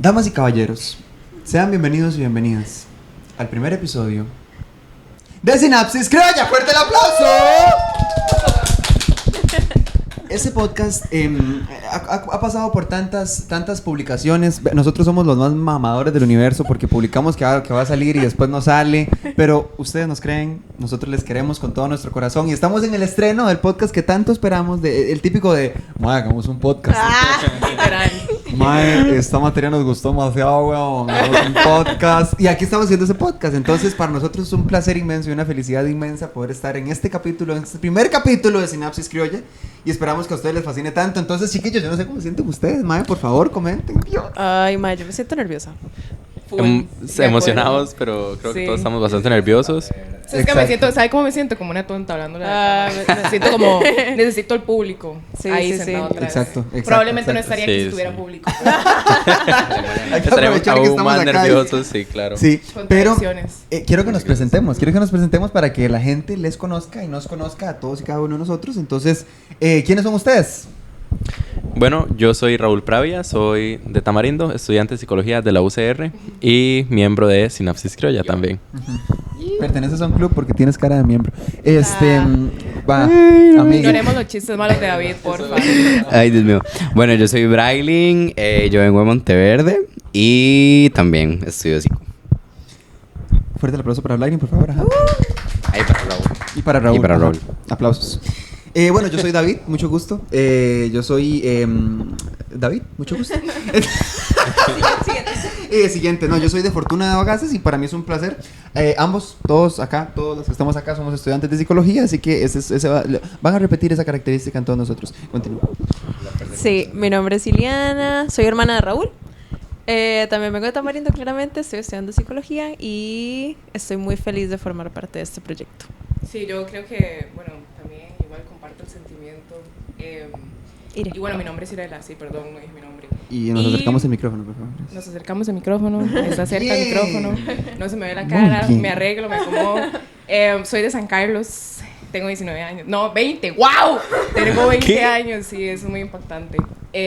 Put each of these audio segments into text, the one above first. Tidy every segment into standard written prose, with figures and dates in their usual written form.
Damas y caballeros, sean bienvenidos y bienvenidas al primer episodio de Sinapsis Criolla. ¡Fuerte el aplauso! Ese podcast ha pasado por tantas publicaciones. Nosotros somos los más mamadores del universo porque publicamos que va a salir y después no sale. Pero ustedes nos creen, nosotros les queremos con todo nuestro corazón. Y estamos en el estreno del podcast que tanto esperamos. El típico de, mae, hagamos un podcast. Mae, esta materia nos gustó demasiado, weón. Hagamos un podcast. Y aquí estamos haciendo ese podcast. Entonces, para nosotros es un placer inmenso y una felicidad inmensa poder estar en este capítulo, en este primer capítulo de Sinapsis Criolla. Y esperamos que a ustedes les fascine tanto. Entonces, chiquillos, yo no sé cómo se sienten ustedes, mae, por favor, comenten. Dios. Ay, mae, yo me siento nerviosa. Emocionados, pero creo que todos estamos bastante nerviosos. Sí, es que me siento, ¿sabe cómo me siento? Como una tonta hablando. Me siento como, necesito el público. Sí, ahí sí, sentado sí. atrás. Exacto. Probablemente no estaría aquí Sí, si estuviera sí. público. Hay que Estaremos aprovechar que aún estamos más acá. nerviosos, sí, claro. Sí, pero Contradicciones. quiero que nos presentemos. Quiero que nos presentemos para que la gente les conozca y nos conozca a todos y cada uno de nosotros. Entonces, ¿quiénes son ustedes? Bueno, yo soy Raúl Pravia, soy de Tamarindo, estudiante de psicología de la UCR y miembro de Sinapsis Criolla también. Perteneces a un club porque tienes cara de miembro. Va, No amigo. haremos los chistes malos de David, porfa. Ay, Dios mío. Bueno, yo soy Brailin, yo vengo de Monteverde y también estudio psico. Fuerte el aplauso para Blaine, por favor. Ajá. Ahí para Raúl. Y para Raúl. Y para Ajá. Raúl. Aplausos. Bueno, yo soy David, mucho gusto. Yo soy David, mucho gusto. Siguiente, no, yo soy de Fortuna de Bagaces y para mí es un placer. Todos los que estamos acá somos estudiantes de psicología, así que van a repetir esa característica en todos nosotros. Continúa. Sí, mi nombre es Iliana, soy hermana de Raúl. También vengo de Tamarindo, claramente, estoy estudiando psicología y estoy muy feliz de formar parte de este proyecto. Sí, yo creo que, bueno, también igual comparto el sentimiento. Ire. Y bueno, mi nombre es Irela, sí, perdón, no dije mi nombre. Y nos acercamos al micrófono, por favor. Nos acercamos al micrófono, está cerca el Bien. micrófono, no se me ve la Muy cara, bien. me arreglo, me acomodo. Soy de San Carlos, tengo 19 años, no, 20, ¡wow! Tengo 20 ¿Qué? años, sí, eso es muy impactante.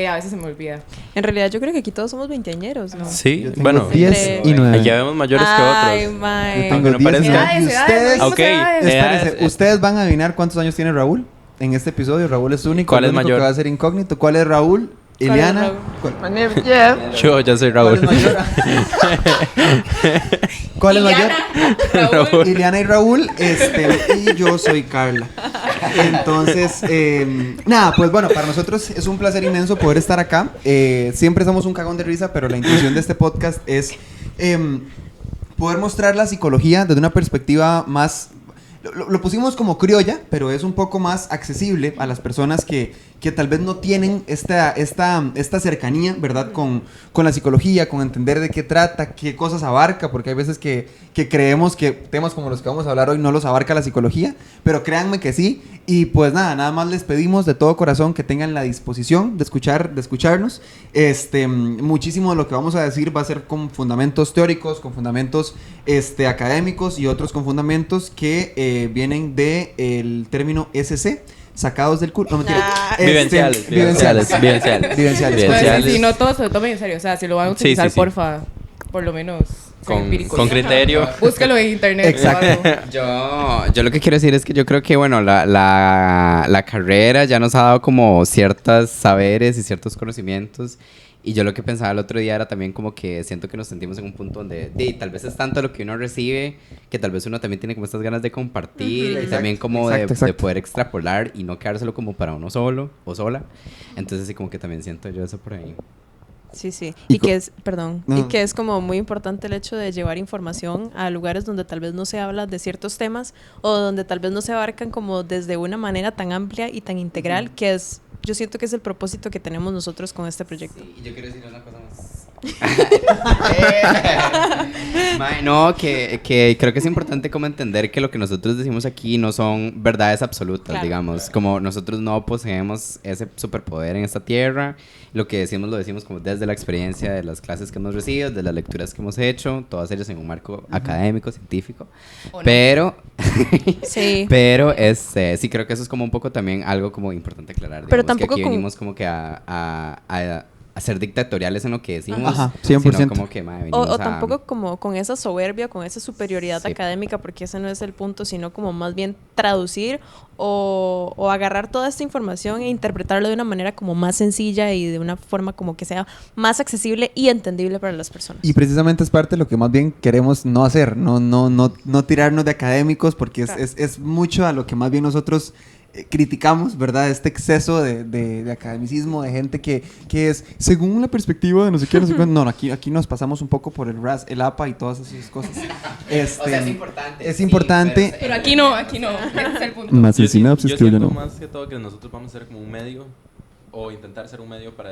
A veces se me olvida. En realidad yo creo que aquí todos somos veinteañeros, ¿no? Sí, Yo tengo bueno, 10 y 9. aquí vemos mayores Ay, que otros. mae. Yo tengo Aunque no 10 parezca. y Edades, ustedes, no Ok, dijimos edades. espérense, edades. ustedes van a adivinar cuántos años tiene Raúl en este episodio. Raúl es único, ¿Cuál el es único mayor? que va a ser incógnito. ¿Cuál es Raúl? es Eliana. Raúl? ¿Cuál? Yo ya soy ¿Cuál Raúl. es mayor? ¿Cuál es mayor? Raúl. Iliana y Raúl, y yo soy Carla. Entonces, nada, pues bueno, para nosotros es un placer inmenso poder estar acá. Siempre somos un cagón de risa, pero la intención de este podcast es poder mostrar la psicología desde una perspectiva más... Lo pusimos como criolla, pero es un poco más accesible a las personas que tal vez no tienen esta cercanía, ¿verdad? Con la psicología, con entender de qué trata, qué cosas abarca, porque hay veces que creemos que temas como los que vamos a hablar hoy no los abarca la psicología, pero créanme que sí. Y pues nada más les pedimos de todo corazón que tengan la disposición de escucharnos. Muchísimo de lo que vamos a decir va a ser con fundamentos teóricos, con fundamentos académicos y otros con fundamentos que vienen del término SC, sacados del culo. No, mentira. Vivenciales. Vivenciales. Vivenciales. Sí, no todos se lo tomen en serio. O sea, si lo van a utilizar, Sí, sí, sí. porfa, por lo menos sean empíricos. Con criterio. Búsquelo en internet. Exacto. o algo. Yo lo que quiero decir es que yo creo que, bueno, la carrera ya nos ha dado como ciertos saberes y ciertos conocimientos. Y yo lo que pensaba el otro día era también como que siento que nos sentimos en un punto donde tal vez es tanto lo que uno recibe que tal vez uno también tiene como estas ganas de compartir y Exacto, también como exacto, de exacto. poder extrapolar y no quedárselo como para uno solo o sola. Entonces sí, como que también siento yo eso por ahí. Sí, sí. Y Y que es, perdón, No. y que es como muy importante el hecho de llevar información a lugares donde tal vez no se habla de ciertos temas o donde tal vez no se abarcan como desde una manera tan amplia y tan integral que es, yo siento que es el propósito que tenemos nosotros con este proyecto. Sí, y yo quiero decir una cosa más. Mae, no, que creo que es importante como entender que lo que nosotros decimos aquí no son verdades absolutas, Claro. digamos. Como nosotros no poseemos ese superpoder en esta tierra. Lo que decimos lo decimos como desde la experiencia de las clases que hemos recibido, de las lecturas que hemos hecho, todas ellas en un marco académico, científico. ¿O no? Pero, Sí. pero sí creo que eso es como un poco también algo como importante aclarar. Pero digamos, que tampoco aquí con- venimos como que a ser dictatoriales en lo que decimos, Ajá, 100%. sino como que, madre, O venimos a- tampoco como con esa soberbia, con esa superioridad Sí. académica, porque ese no es el punto, sino como más bien traducir o agarrar toda esta información e interpretarlo de una manera como más sencilla y de una forma como que sea más accesible y entendible para las personas. Y precisamente es parte de lo que más bien queremos no hacer, no tirarnos de académicos, porque Claro. es mucho a lo que más bien nosotros criticamos, ¿verdad? Este exceso de academicismo, de gente que es, según la perspectiva de no sé qué, no sé cuánto. No, aquí nos pasamos un poco por el RAS, el APA y todas esas cosas. O sea, es importante. Es sí, importante. Pero aquí no. Ese es el punto. Más en Yo sinapsis, creo yo siento no. más que todo que nosotros vamos a ser como un medio o intentar ser un medio para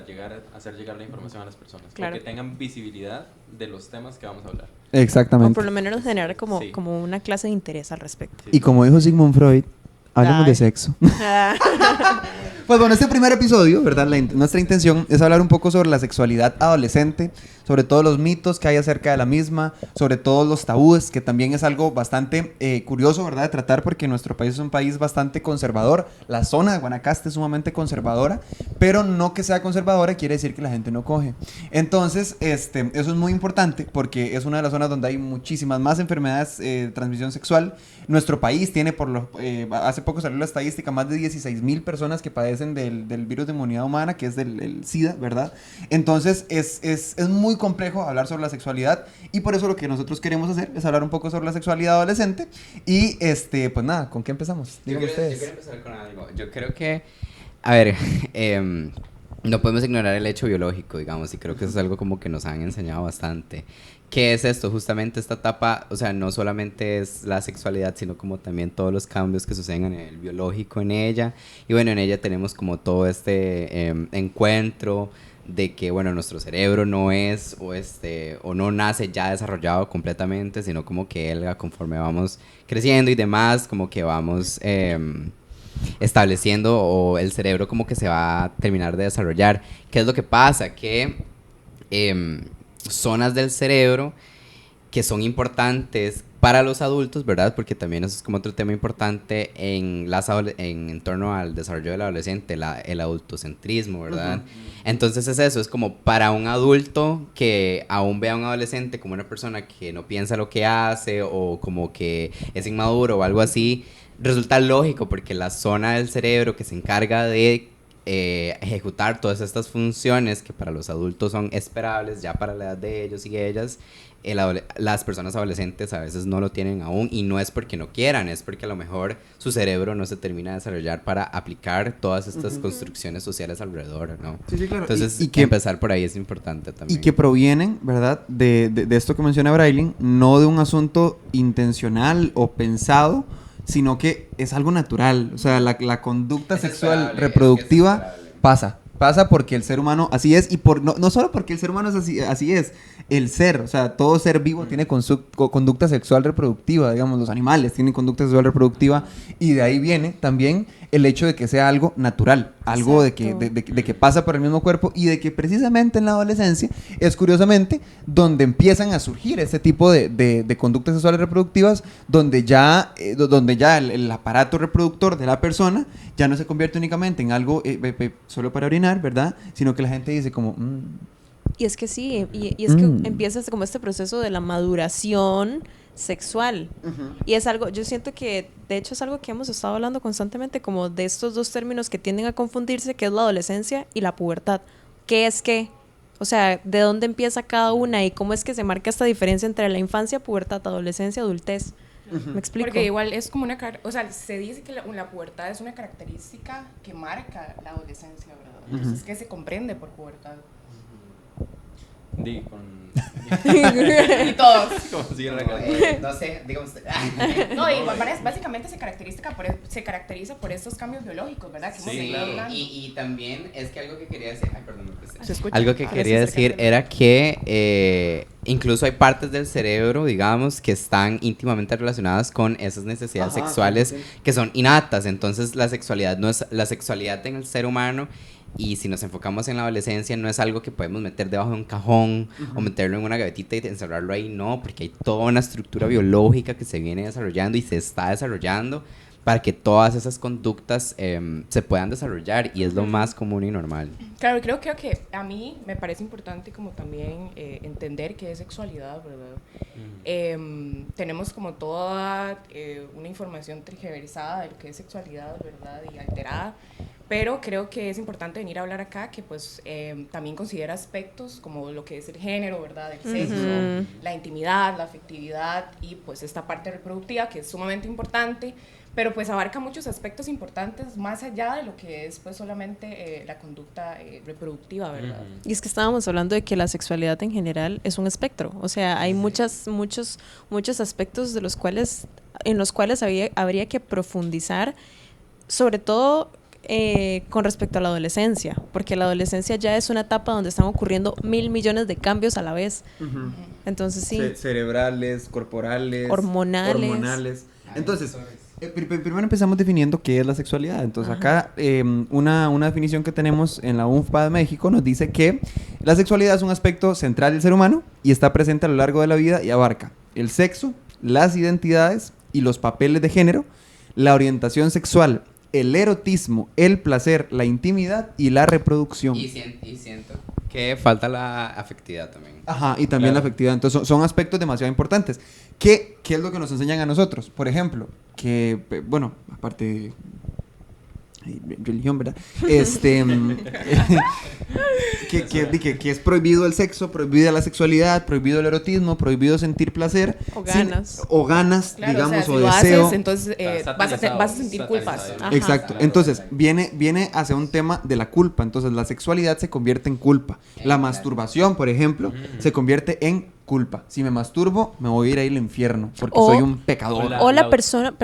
hacer llegar la información a las personas. Claro. Que tengan visibilidad de los temas que vamos a hablar. O Exactamente. por lo menos generar como, Sí. como una clase de interés al respecto. Sí. Y como dijo Sigmund Freud, hablemos de Ay. sexo. Pues bueno, este primer episodio, ¿verdad? Nuestra intención es hablar un poco sobre la sexualidad adolescente, sobre todos los mitos que hay acerca de la misma, sobre todos los tabúes, que también es algo bastante curioso, ¿verdad? De tratar, porque nuestro país es un país bastante conservador. La zona de Guanacaste es sumamente conservadora, pero no que sea conservadora quiere decir que la gente no coge. Entonces, eso es muy importante porque es una de las zonas donde hay muchísimas más enfermedades de transmisión sexual. Nuestro país tiene, hace poco salió la estadística, más de 16,000 personas que padecen del virus de inmunidad humana, que es el SIDA, ¿verdad? Entonces, es muy complejo hablar sobre la sexualidad y por eso lo que nosotros queremos hacer es hablar un poco sobre la sexualidad adolescente y, pues nada, ¿con qué empezamos? Yo Díganme quiero ustedes. empezar con algo. Yo creo que, a ver, no podemos ignorar el hecho biológico, digamos, y creo que eso es algo como que nos han enseñado bastante. ¿Qué es esto? Justamente esta etapa, o sea, no solamente es la sexualidad, sino como también todos los cambios que suceden en el biológico en ella. Y bueno, en ella tenemos como todo este encuentro de que, bueno, nuestro cerebro no es o no nace ya desarrollado completamente, sino como que él, conforme vamos creciendo y demás, como que vamos estableciendo o el cerebro como que se va a terminar de desarrollar. ¿Qué es lo que pasa? Que zonas del cerebro que son importantes para los adultos, ¿verdad? Porque también eso es como otro tema importante en torno al desarrollo del adolescente, el adultocentrismo, ¿verdad? Entonces es eso, es como para un adulto que aún ve a un adolescente como una persona que no piensa lo que hace o como que es inmaduro o algo así, resulta lógico porque la zona del cerebro que se encarga de ejecutar todas estas funciones que para los adultos son esperables ya para la edad de ellos y ellas, las personas adolescentes a veces no lo tienen aún y no es porque no quieran, es porque a lo mejor su cerebro no se termina de desarrollar para aplicar todas estas construcciones sociales alrededor, ¿no? Sí, sí, claro. Entonces, Y que empezar por ahí es importante también. Y que provienen, ¿verdad? De esto que menciona Brailin, no de un asunto intencional o pensado, sino que es algo natural. O sea, la conducta Es sexual esperable, reproductiva es esperable. pasa porque el ser humano así es y no solo porque el ser humano es así es el ser, o sea, todo ser vivo tiene conducta sexual reproductiva, digamos, los animales tienen conducta sexual reproductiva y de ahí viene también el hecho de que sea algo natural, algo de que pasa por el mismo cuerpo y de que precisamente en la adolescencia es curiosamente donde empiezan a surgir este tipo de conductas sexuales reproductivas donde ya el aparato reproductor de la persona ya no se convierte únicamente en algo solo para orinar, ¿verdad? Sino que la gente dice como... Y es que sí, y es que empieza como este proceso de la maduración sexual. Y es algo, yo siento que de hecho es algo que hemos estado hablando constantemente, como de estos dos términos que tienden a confundirse, que es la adolescencia y la pubertad. ¿Qué es qué? O sea, ¿de dónde empieza cada una y cómo es que se marca esta diferencia entre la infancia, pubertad, adolescencia, adultez? ¿Me explico? Porque igual es como o sea, se dice que la pubertad es una característica que marca la adolescencia, ¿verdad? Entonces, ¿qué se comprende por pubertad? Y todos. ¿Cómo sigue la No sé, digamos... No, y básicamente se caracteriza por estos cambios biológicos, ¿verdad? Que hemos Sí, seguido claro. hablando. Y también es que algo que quería decir... Ay, perdón, me presté. Se escucha. Algo que Ahora quería sí se decir acerca. era que incluso hay partes del cerebro, digamos, que están íntimamente relacionadas con esas necesidades sexuales que son innatas. Entonces la sexualidad no es la sexualidad en el ser humano. Y si nos enfocamos en la adolescencia, no es algo que podemos meter debajo de un cajón o meterlo en una gavetita y encerrarlo ahí, no, porque hay toda una estructura biológica que se viene desarrollando y se está desarrollando para que todas esas conductas se puedan desarrollar, y es lo más común y normal. Claro, creo que a mí me parece importante como también entender qué es sexualidad, ¿verdad? Tenemos como toda una información tergiversada de lo que es sexualidad, ¿verdad? Y alterada, pero creo que es importante venir a hablar acá que pues también considera aspectos como lo que es el género, ¿verdad? El sexo, la intimidad, la afectividad y pues esta parte reproductiva que es sumamente importante, pero pues abarca muchos aspectos importantes más allá de lo que es pues solamente la conducta reproductiva, ¿verdad? Y es que estábamos hablando de que la sexualidad en general es un espectro, o sea, hay muchos aspectos en los cuales habría que profundizar, sobre todo con respecto a la adolescencia, porque la adolescencia ya es una etapa donde están ocurriendo 1.000 millones de cambios a la vez. Entonces sí. Cerebrales, corporales, hormonales. Entonces, primero empezamos definiendo qué es la sexualidad. Entonces, acá una definición que tenemos en la UNFPA de México nos dice que la sexualidad es un aspecto central del ser humano y está presente a lo largo de la vida y abarca el sexo, las identidades y los papeles de género, la orientación sexual, el erotismo, el placer, la intimidad y la reproducción. Y siento que falta la afectividad también. Ajá, y también la afectividad. Entonces son aspectos demasiado importantes. ¿Qué es lo que nos enseñan a nosotros? Por ejemplo, que, bueno, aparte de religión, ¿verdad? Que es prohibido el sexo, prohibida la sexualidad, prohibido el erotismo, prohibido sentir placer. O ganas, claro, digamos, o deseo. lo haces, entonces vas a sentir culpas. Exacto. Entonces, viene hacia un tema de la culpa. Entonces, la sexualidad se convierte en culpa. La masturbación, por ejemplo, se convierte en culpa. Si me masturbo, me voy a ir a ir al infierno porque soy un pecador. O la persona,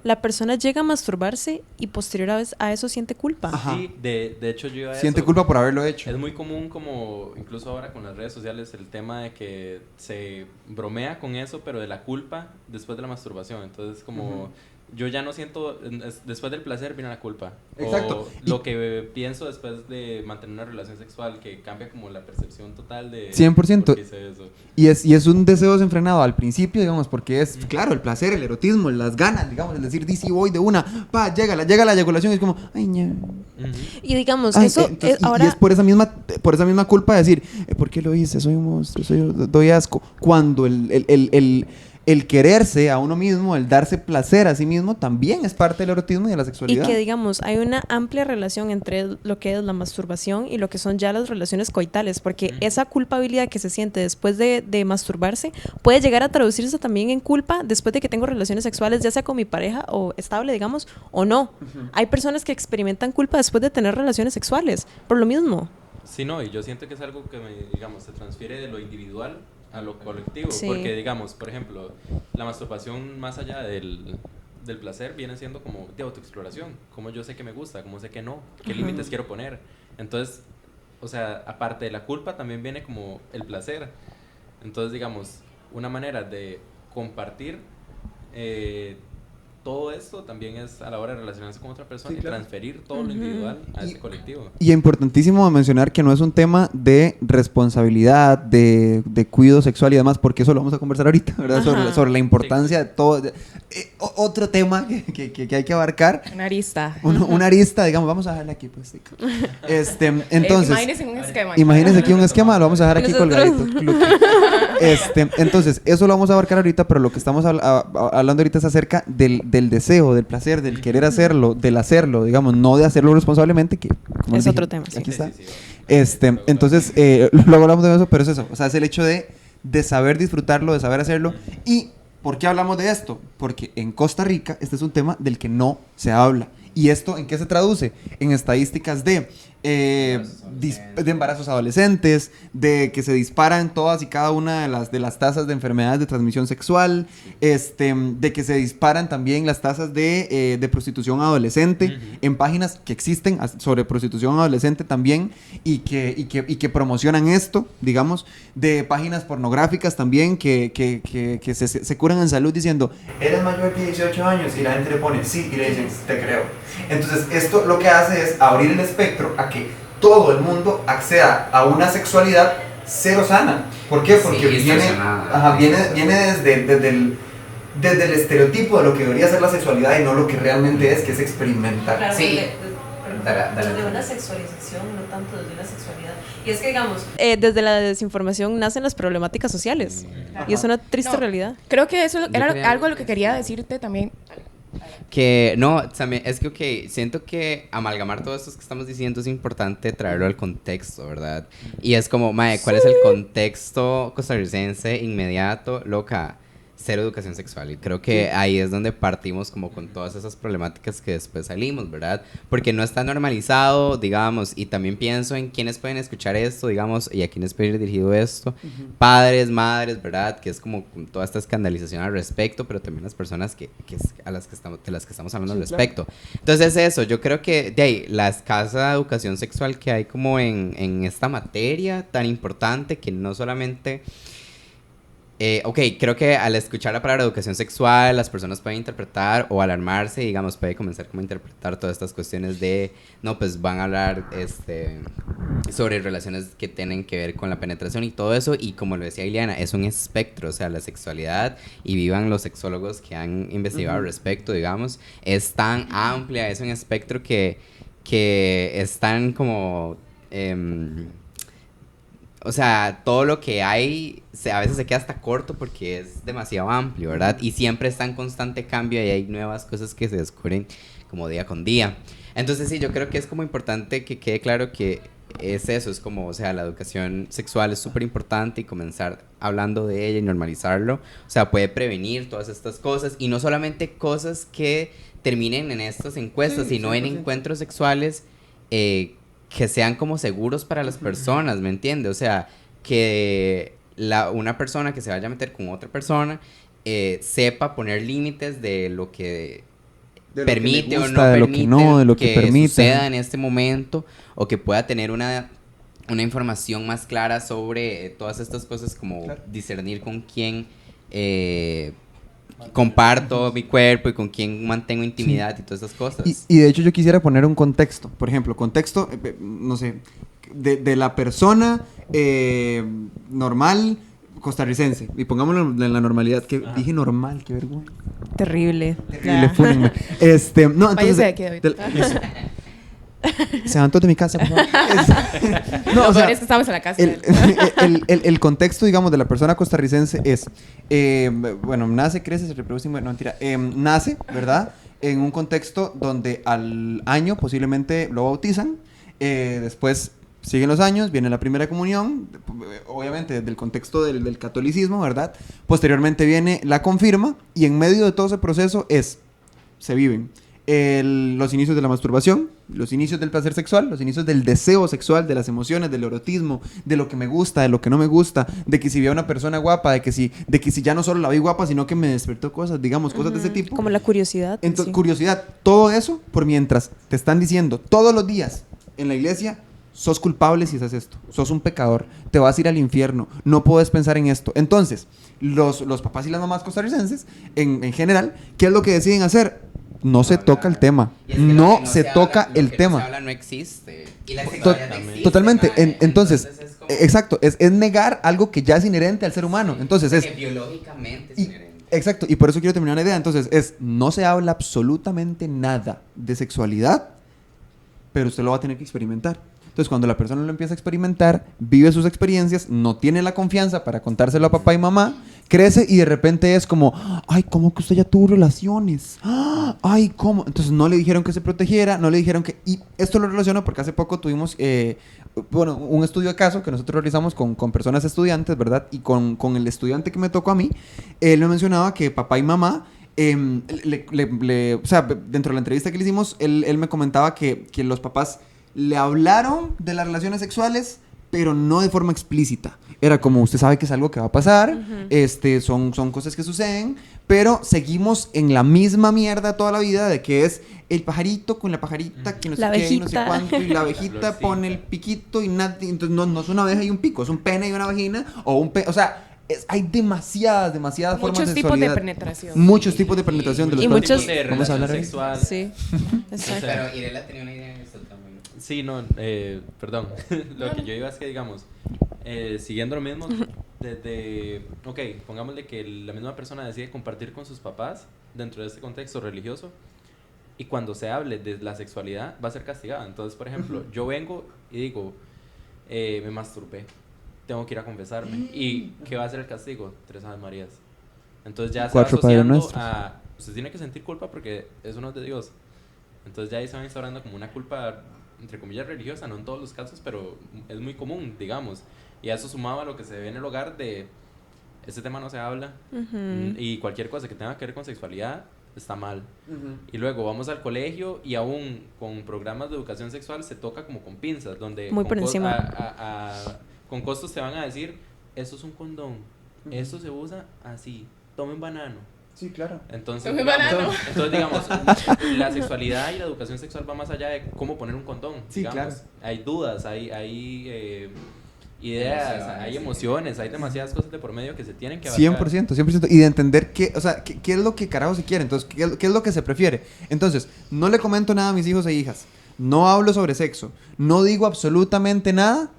la persona llega a masturbarse y posterior a eso siente culpa. Ajá. Sí, de hecho yo iba a Siente eso. culpa por haberlo hecho. Es muy común, como incluso ahora con las redes sociales, el tema de que se bromea con eso, pero de la culpa después de la masturbación. Entonces, como yo ya no siento, después del placer viene la culpa. Exacto. O lo que pienso después de mantener una relación sexual, que cambia como la percepción total de 100%. por qué hice eso. Y es un deseo desenfrenado al principio, digamos, porque es, claro, el placer, el erotismo, las ganas, digamos, es decir, sí voy de una, llega la eyaculación y es como, ay, ña. Y digamos, Entonces, ahora... y es por esa misma culpa de decir, ¿por qué lo hice? Soy un monstruo, doy asco. Cuando el quererse a uno mismo, el darse placer a sí mismo, también es parte del erotismo y de la sexualidad. Y que, digamos, hay una amplia relación entre lo que es la masturbación y lo que son ya las relaciones coitales, porque esa culpabilidad que se siente después de masturbarse puede llegar a traducirse también en culpa después de que tengo relaciones sexuales, ya sea con mi pareja o estable, digamos, o no. Hay personas que experimentan culpa después de tener relaciones sexuales, por lo mismo. Sí, no, y yo siento que es algo que, digamos, se transfiere de lo individual a lo colectivo, Sí. porque digamos, por ejemplo, la masturbación más allá del placer viene siendo como de autoexploración, como yo sé que me gusta, como sé que no, qué límites quiero poner. Entonces, o sea, aparte de la culpa también viene como el placer. Entonces, digamos, una manera de compartir todo esto también es a la hora de relacionarse con otra persona, sí, claro, y transferir todo lo individual a ese colectivo. Y importantísimo mencionar que no es un tema de responsabilidad, de cuidado sexual y demás, porque eso lo vamos a conversar ahorita, ¿verdad? Sobre la importancia de todo. Otro tema que hay que abarcar. Una arista. Una arista, digamos, vamos a dejarle aquí, pues. Entonces, imagínense un esquema. Imagínense aquí un esquema, lo vamos a dejar aquí colgadito. Entonces, eso lo vamos a abarcar ahorita, pero lo que estamos hablando ahorita es acerca del deseo, del placer, del querer hacerlo, del hacerlo, digamos, no de hacerlo responsablemente, que como es dije, otro tema. Aquí está. Sí. Entonces, luego hablamos de eso, pero es eso, o sea, es el hecho de saber disfrutarlo, de saber hacerlo. ¿Y por qué hablamos de esto? Porque en Costa Rica este es un tema del que no se habla. ¿Y esto en qué se traduce? En estadísticas de embarazos adolescentes, de que se disparan todas y cada una de las tasas de enfermedades de transmisión sexual, de que se disparan también las tasas de prostitución adolescente en páginas que existen sobre prostitución adolescente también y que promocionan esto, digamos, de páginas pornográficas también que se curan en salud diciendo, eres mayor que 18 años, y la gente le pone sí y le dicen, te creo. Entonces esto lo que hace es abrir el espectro a que todo el mundo acceda a una sexualidad cero sana. ¿Por qué? Porque sí, viene desde desde el estereotipo de lo que debería ser la sexualidad y no lo que realmente es, que es experimentar. Claro, Sí. desde una sexualización, no tanto desde una sexualidad. Y es que, digamos, desde la desinformación nacen las problemáticas sociales. Y es una triste No, realidad. Creo que eso era quería- algo de lo que quería decirte también. Que no, también es que, ok, siento que amalgamar todo esto que estamos diciendo es importante traerlo al contexto, ¿verdad? Y es como, mae, ¿cuál es el contexto costarricense inmediato? Loca, cero educación sexual. Y creo que ahí es donde partimos como con todas esas problemáticas que después salimos, ¿verdad? Porque no está normalizado, digamos, y también pienso en quiénes pueden escuchar esto, digamos, y a quiénes puede ir dirigido esto. Padres, madres, ¿verdad? Que es como con toda esta escandalización al respecto, pero también las personas a las que estamos, de las que estamos hablando al respecto. Entonces eso, yo creo que de ahí, la escasa educación sexual que hay como en esta materia tan importante que no solamente... ok, creo que al escuchar la palabra educación sexual, las personas pueden interpretar o alarmarse, digamos, puede comenzar como a interpretar todas estas cuestiones de, no, pues van a hablar sobre relaciones que tienen que ver con la penetración y todo eso, y como lo decía Ileana, es un espectro, o sea, la sexualidad, y vivan los sexólogos que han investigado al respecto, digamos, es tan amplia, es un espectro que es tan como... o sea, todo lo que hay a veces se queda hasta corto porque es demasiado amplio, ¿verdad? Y siempre está en constante cambio y hay nuevas cosas que se descubren como día con día. Entonces sí, yo creo que es como importante que quede claro que es eso, es como, o sea, la educación sexual es súper importante y comenzar hablando de ella y normalizarlo. O sea, puede prevenir todas estas cosas y no solamente cosas que terminen en estas encuestas, Sí, sino en 100%. encuentros sexuales que sean como seguros para las personas, ¿me entiendes? O sea, que una persona que se vaya a meter con otra persona sepa poner límites de lo que De lo que permite le o gusta, no de lo permite que no, de lo que permite. suceda en este momento, o que pueda tener una información más clara sobre todas estas cosas, como Claro. discernir con quién comparto mi cuerpo y con quién mantengo intimidad y todas esas cosas. Y de hecho yo quisiera poner un contexto, por ejemplo, contexto, no sé, de la persona normal costarricense, y pongámoslo en la normalidad, que dije normal, qué vergüenza. Terrible. Terrible, fúnenme. No, entonces... Váyase de aquí, David. eso. Se van todos de mi casa, por favor. No, Lo o sea, peor es que estamos en la casa. el contexto, digamos, de la persona costarricense es, bueno, nace, crece, se reproduce, bueno, mentira, nace, ¿verdad? En un contexto donde al año posiblemente lo bautizan, después siguen los años, viene la primera comunión, obviamente desde el contexto del catolicismo, ¿verdad? Posteriormente viene la confirma y en medio de todo ese proceso se viven los inicios de la masturbación, los inicios del placer sexual, los inicios del deseo sexual, de las emociones, del erotismo, de lo que me gusta, de lo que no me gusta, de que si vi a una persona guapa, de que si ya no solo la vi guapa, sino que me despertó cosas, digamos, cosas de ese tipo. Como la curiosidad. Entonces, sí. curiosidad, todo eso por mientras te están diciendo todos los días en la iglesia, sos culpable si haces esto, sos un pecador, te vas a ir al infierno, no puedes pensar en esto. Entonces, los papás y las mamás costarricenses, en general, ¿qué es lo que deciden hacer? No se toca el tema, Y es que lo no que se toca el No se tema. habla no existe. Y la To- sexualidad no existe, Totalmente. mae. Entonces, es como- exacto, es negar algo que ya es inherente al ser humano. Entonces, o es... sea, que biológicamente es y- inherente. exacto, y por eso quiero terminar la idea. Entonces, no se habla absolutamente nada de sexualidad, pero usted lo va a tener que experimentar. Entonces, cuando la persona lo empieza a experimentar, vive sus experiencias, no tiene la confianza para contárselo a papá y mamá, crece y de repente es como, ay, ¿cómo que usted ya tuvo relaciones? Ay, ¿cómo? Entonces, no le dijeron que se protegiera, no le dijeron que... Y esto lo relaciono porque hace poco tuvimos, bueno, un estudio de caso que nosotros realizamos con personas estudiantes, ¿verdad? Y con el estudiante que me tocó a mí, él me mencionaba que papá y mamá... o sea, dentro de la entrevista que le hicimos, él me comentaba que los papás le hablaron de las relaciones sexuales, pero no de forma explícita. Era como, usted sabe que es algo que va a pasar, son cosas que suceden, pero seguimos en la misma mierda toda la vida de que es el pajarito con la pajarita, que no sé La qué, y no sé abejita. cuánto, y la abejita Florcita. pone el piquito y nada, entonces no es una abeja y un pico, es un pene y una vagina, o o sea, hay demasiadas formas Muchos de tipos de sexualidad. penetración. Muchos tipos de penetración de los Y cuales muchos- de vamos a hablar relación ahí. sexual. Sí. Exacto. Pero Irela tenía una idea en esto también. Sí, no, perdón. Lo que yo iba es que, digamos, siguiendo lo mismo, ok, pongámosle que la misma persona decide compartir con sus papás dentro de este contexto religioso, y cuando se hable de la sexualidad va a ser castigada. Entonces, por ejemplo, yo vengo y digo, me masturbé, tengo que ir a confesarme. ¿Y qué va a ser el castigo? 3 Aves Marías. Entonces ya 4 se va asociando Padres a... Usted tiene que sentir culpa porque es uno de Dios. Entonces ya ahí se va instaurando como una culpa, entre comillas, religiosa, no en todos los casos, pero es muy común, digamos. Y a eso sumaba lo que se ve en el hogar de... Este tema no se habla, y cualquier cosa que tenga que ver con sexualidad está mal. Y luego vamos al colegio y aún con programas de educación sexual se toca como con pinzas, donde Muy por encima. con costos te van a decir, eso es un condón, eso se usa así, tomen banano. Sí, claro. Entonces, Tomen digamos, banano. entonces, digamos, la sexualidad y la educación sexual va más allá de cómo poner un condón. Sí, digamos. claro. Hay dudas, hay ideas, hay emociones, hay demasiadas cosas de por medio que se tienen que abarcar. 100%. Y de entender qué, o sea, qué es lo que carajo se quiere. Entonces, qué es lo que se prefiere. Entonces, no le comento nada a mis hijos e hijas. No hablo sobre sexo. No digo absolutamente nada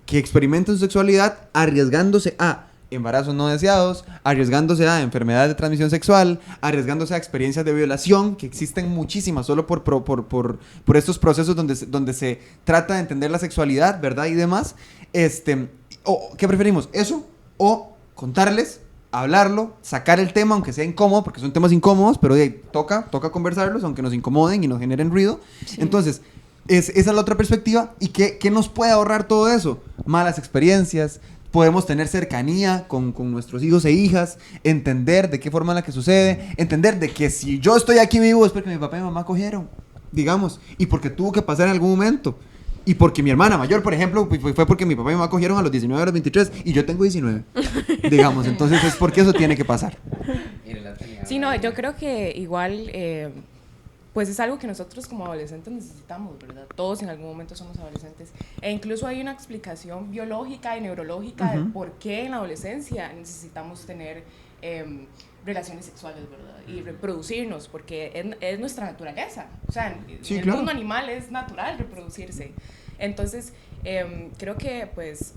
que experimenten su sexualidad arriesgándose a embarazos no deseados, arriesgándose a enfermedades de transmisión sexual, arriesgándose a experiencias de violación, que existen muchísimas, solo por estos procesos donde se trata de entender la sexualidad, ¿verdad? Y demás. ¿Qué preferimos? ¿Eso? O contarles, hablarlo, sacar el tema, aunque sea incómodo, porque son temas incómodos, pero toca conversarlos, aunque nos incomoden y nos generen ruido. Sí. Entonces, esa es la otra perspectiva. ¿Y qué nos puede ahorrar todo eso? Malas experiencias. Podemos tener cercanía con nuestros hijos e hijas, entender de qué forma es la que sucede, entender de que si yo estoy aquí vivo es porque mi papá y mi mamá cogieron, digamos, y porque tuvo que pasar en algún momento. Y porque mi hermana mayor, por ejemplo, fue porque mi papá y mi mamá cogieron a los 19, a los 23, y yo tengo 19, digamos. Entonces es porque eso tiene que pasar. Sí, no, yo creo que igual, pues es algo que nosotros como adolescentes necesitamos, ¿verdad? Todos en algún momento somos adolescentes. E incluso hay una explicación biológica y neurológica de por qué en la adolescencia necesitamos tener relaciones sexuales, ¿verdad? Y reproducirnos, porque es nuestra naturaleza. O sea, sí, en el claro. mundo animal es natural reproducirse. Entonces, creo que pues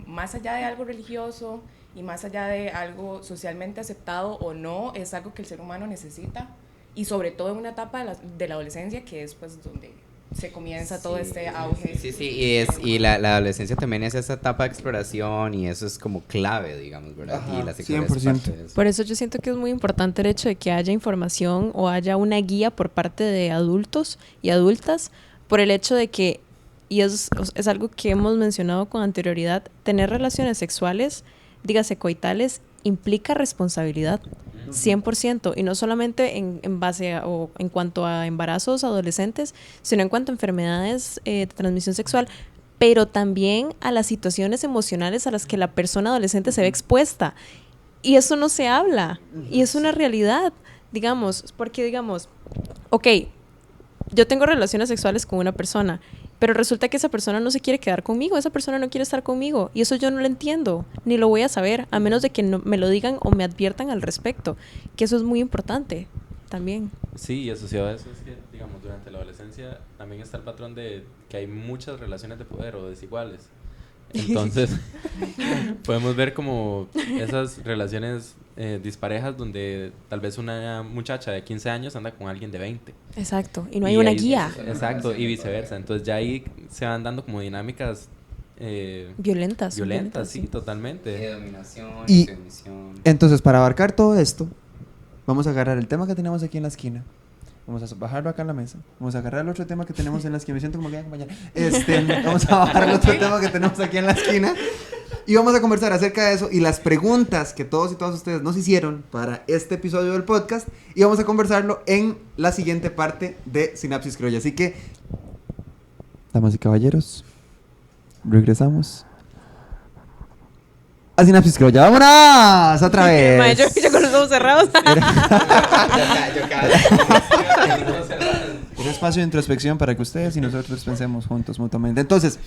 más allá de algo religioso y más allá de algo socialmente aceptado o no, es algo que el ser humano necesita, y sobre todo en una etapa de la adolescencia, que es pues donde se comienza todo este auge. Sí, y la adolescencia también es esa etapa de exploración, y eso es como clave, digamos, ¿verdad? Ajá, Y la sexualidad 100%. es parte de eso. Por eso yo siento que es muy importante el hecho de que haya información o haya una guía por parte de adultos y adultas, por el hecho de que, y es algo que hemos mencionado con anterioridad, tener relaciones sexuales, dígase coitales, implica responsabilidad. 100%, y no solamente en base o en cuanto a embarazos adolescentes, sino en cuanto a enfermedades de transmisión sexual, pero también a las situaciones emocionales a las que la persona adolescente se ve expuesta, y eso no se habla, y es una realidad, digamos, porque digamos, ok, yo tengo relaciones sexuales con una persona, pero resulta que esa persona no se quiere quedar conmigo, esa persona no quiere estar conmigo, y eso yo no lo entiendo, ni lo voy a saber, a menos de que no, me lo digan o me adviertan al respecto, que eso es muy importante también. Sí, y asociado a eso es que, digamos, durante la adolescencia también está el patrón de que hay muchas relaciones de poder o desiguales. Entonces, podemos ver como esas relaciones disparejas donde tal vez una muchacha de 15 años anda con alguien de 20. Exacto, y no hay una guía. Exacto, y viceversa. Entonces ya ahí se van dando como dinámicas violentas, sí, totalmente. De dominación Y sumisión. entonces, para abarcar todo esto, vamos a agarrar el tema que tenemos aquí en la esquina. Vamos a bajarlo acá en la mesa. Vamos a agarrar el otro tema que tenemos en la esquina. Me siento como que acompañar. Vamos a bajar el otro tema que tenemos aquí en la esquina. Y vamos a conversar acerca de eso y las preguntas que todos y todas ustedes nos hicieron para este episodio del podcast. Y vamos a conversarlo en la siguiente parte de Sinapsis Criolla. Así que, damas y caballeros, regresamos a Sinapsis Criolla. ¡Vámonos! ¡Otra vez! Yo con los ojos cerrados. Un espacio de introspección para que ustedes y nosotros pensemos juntos mutuamente. Entonces,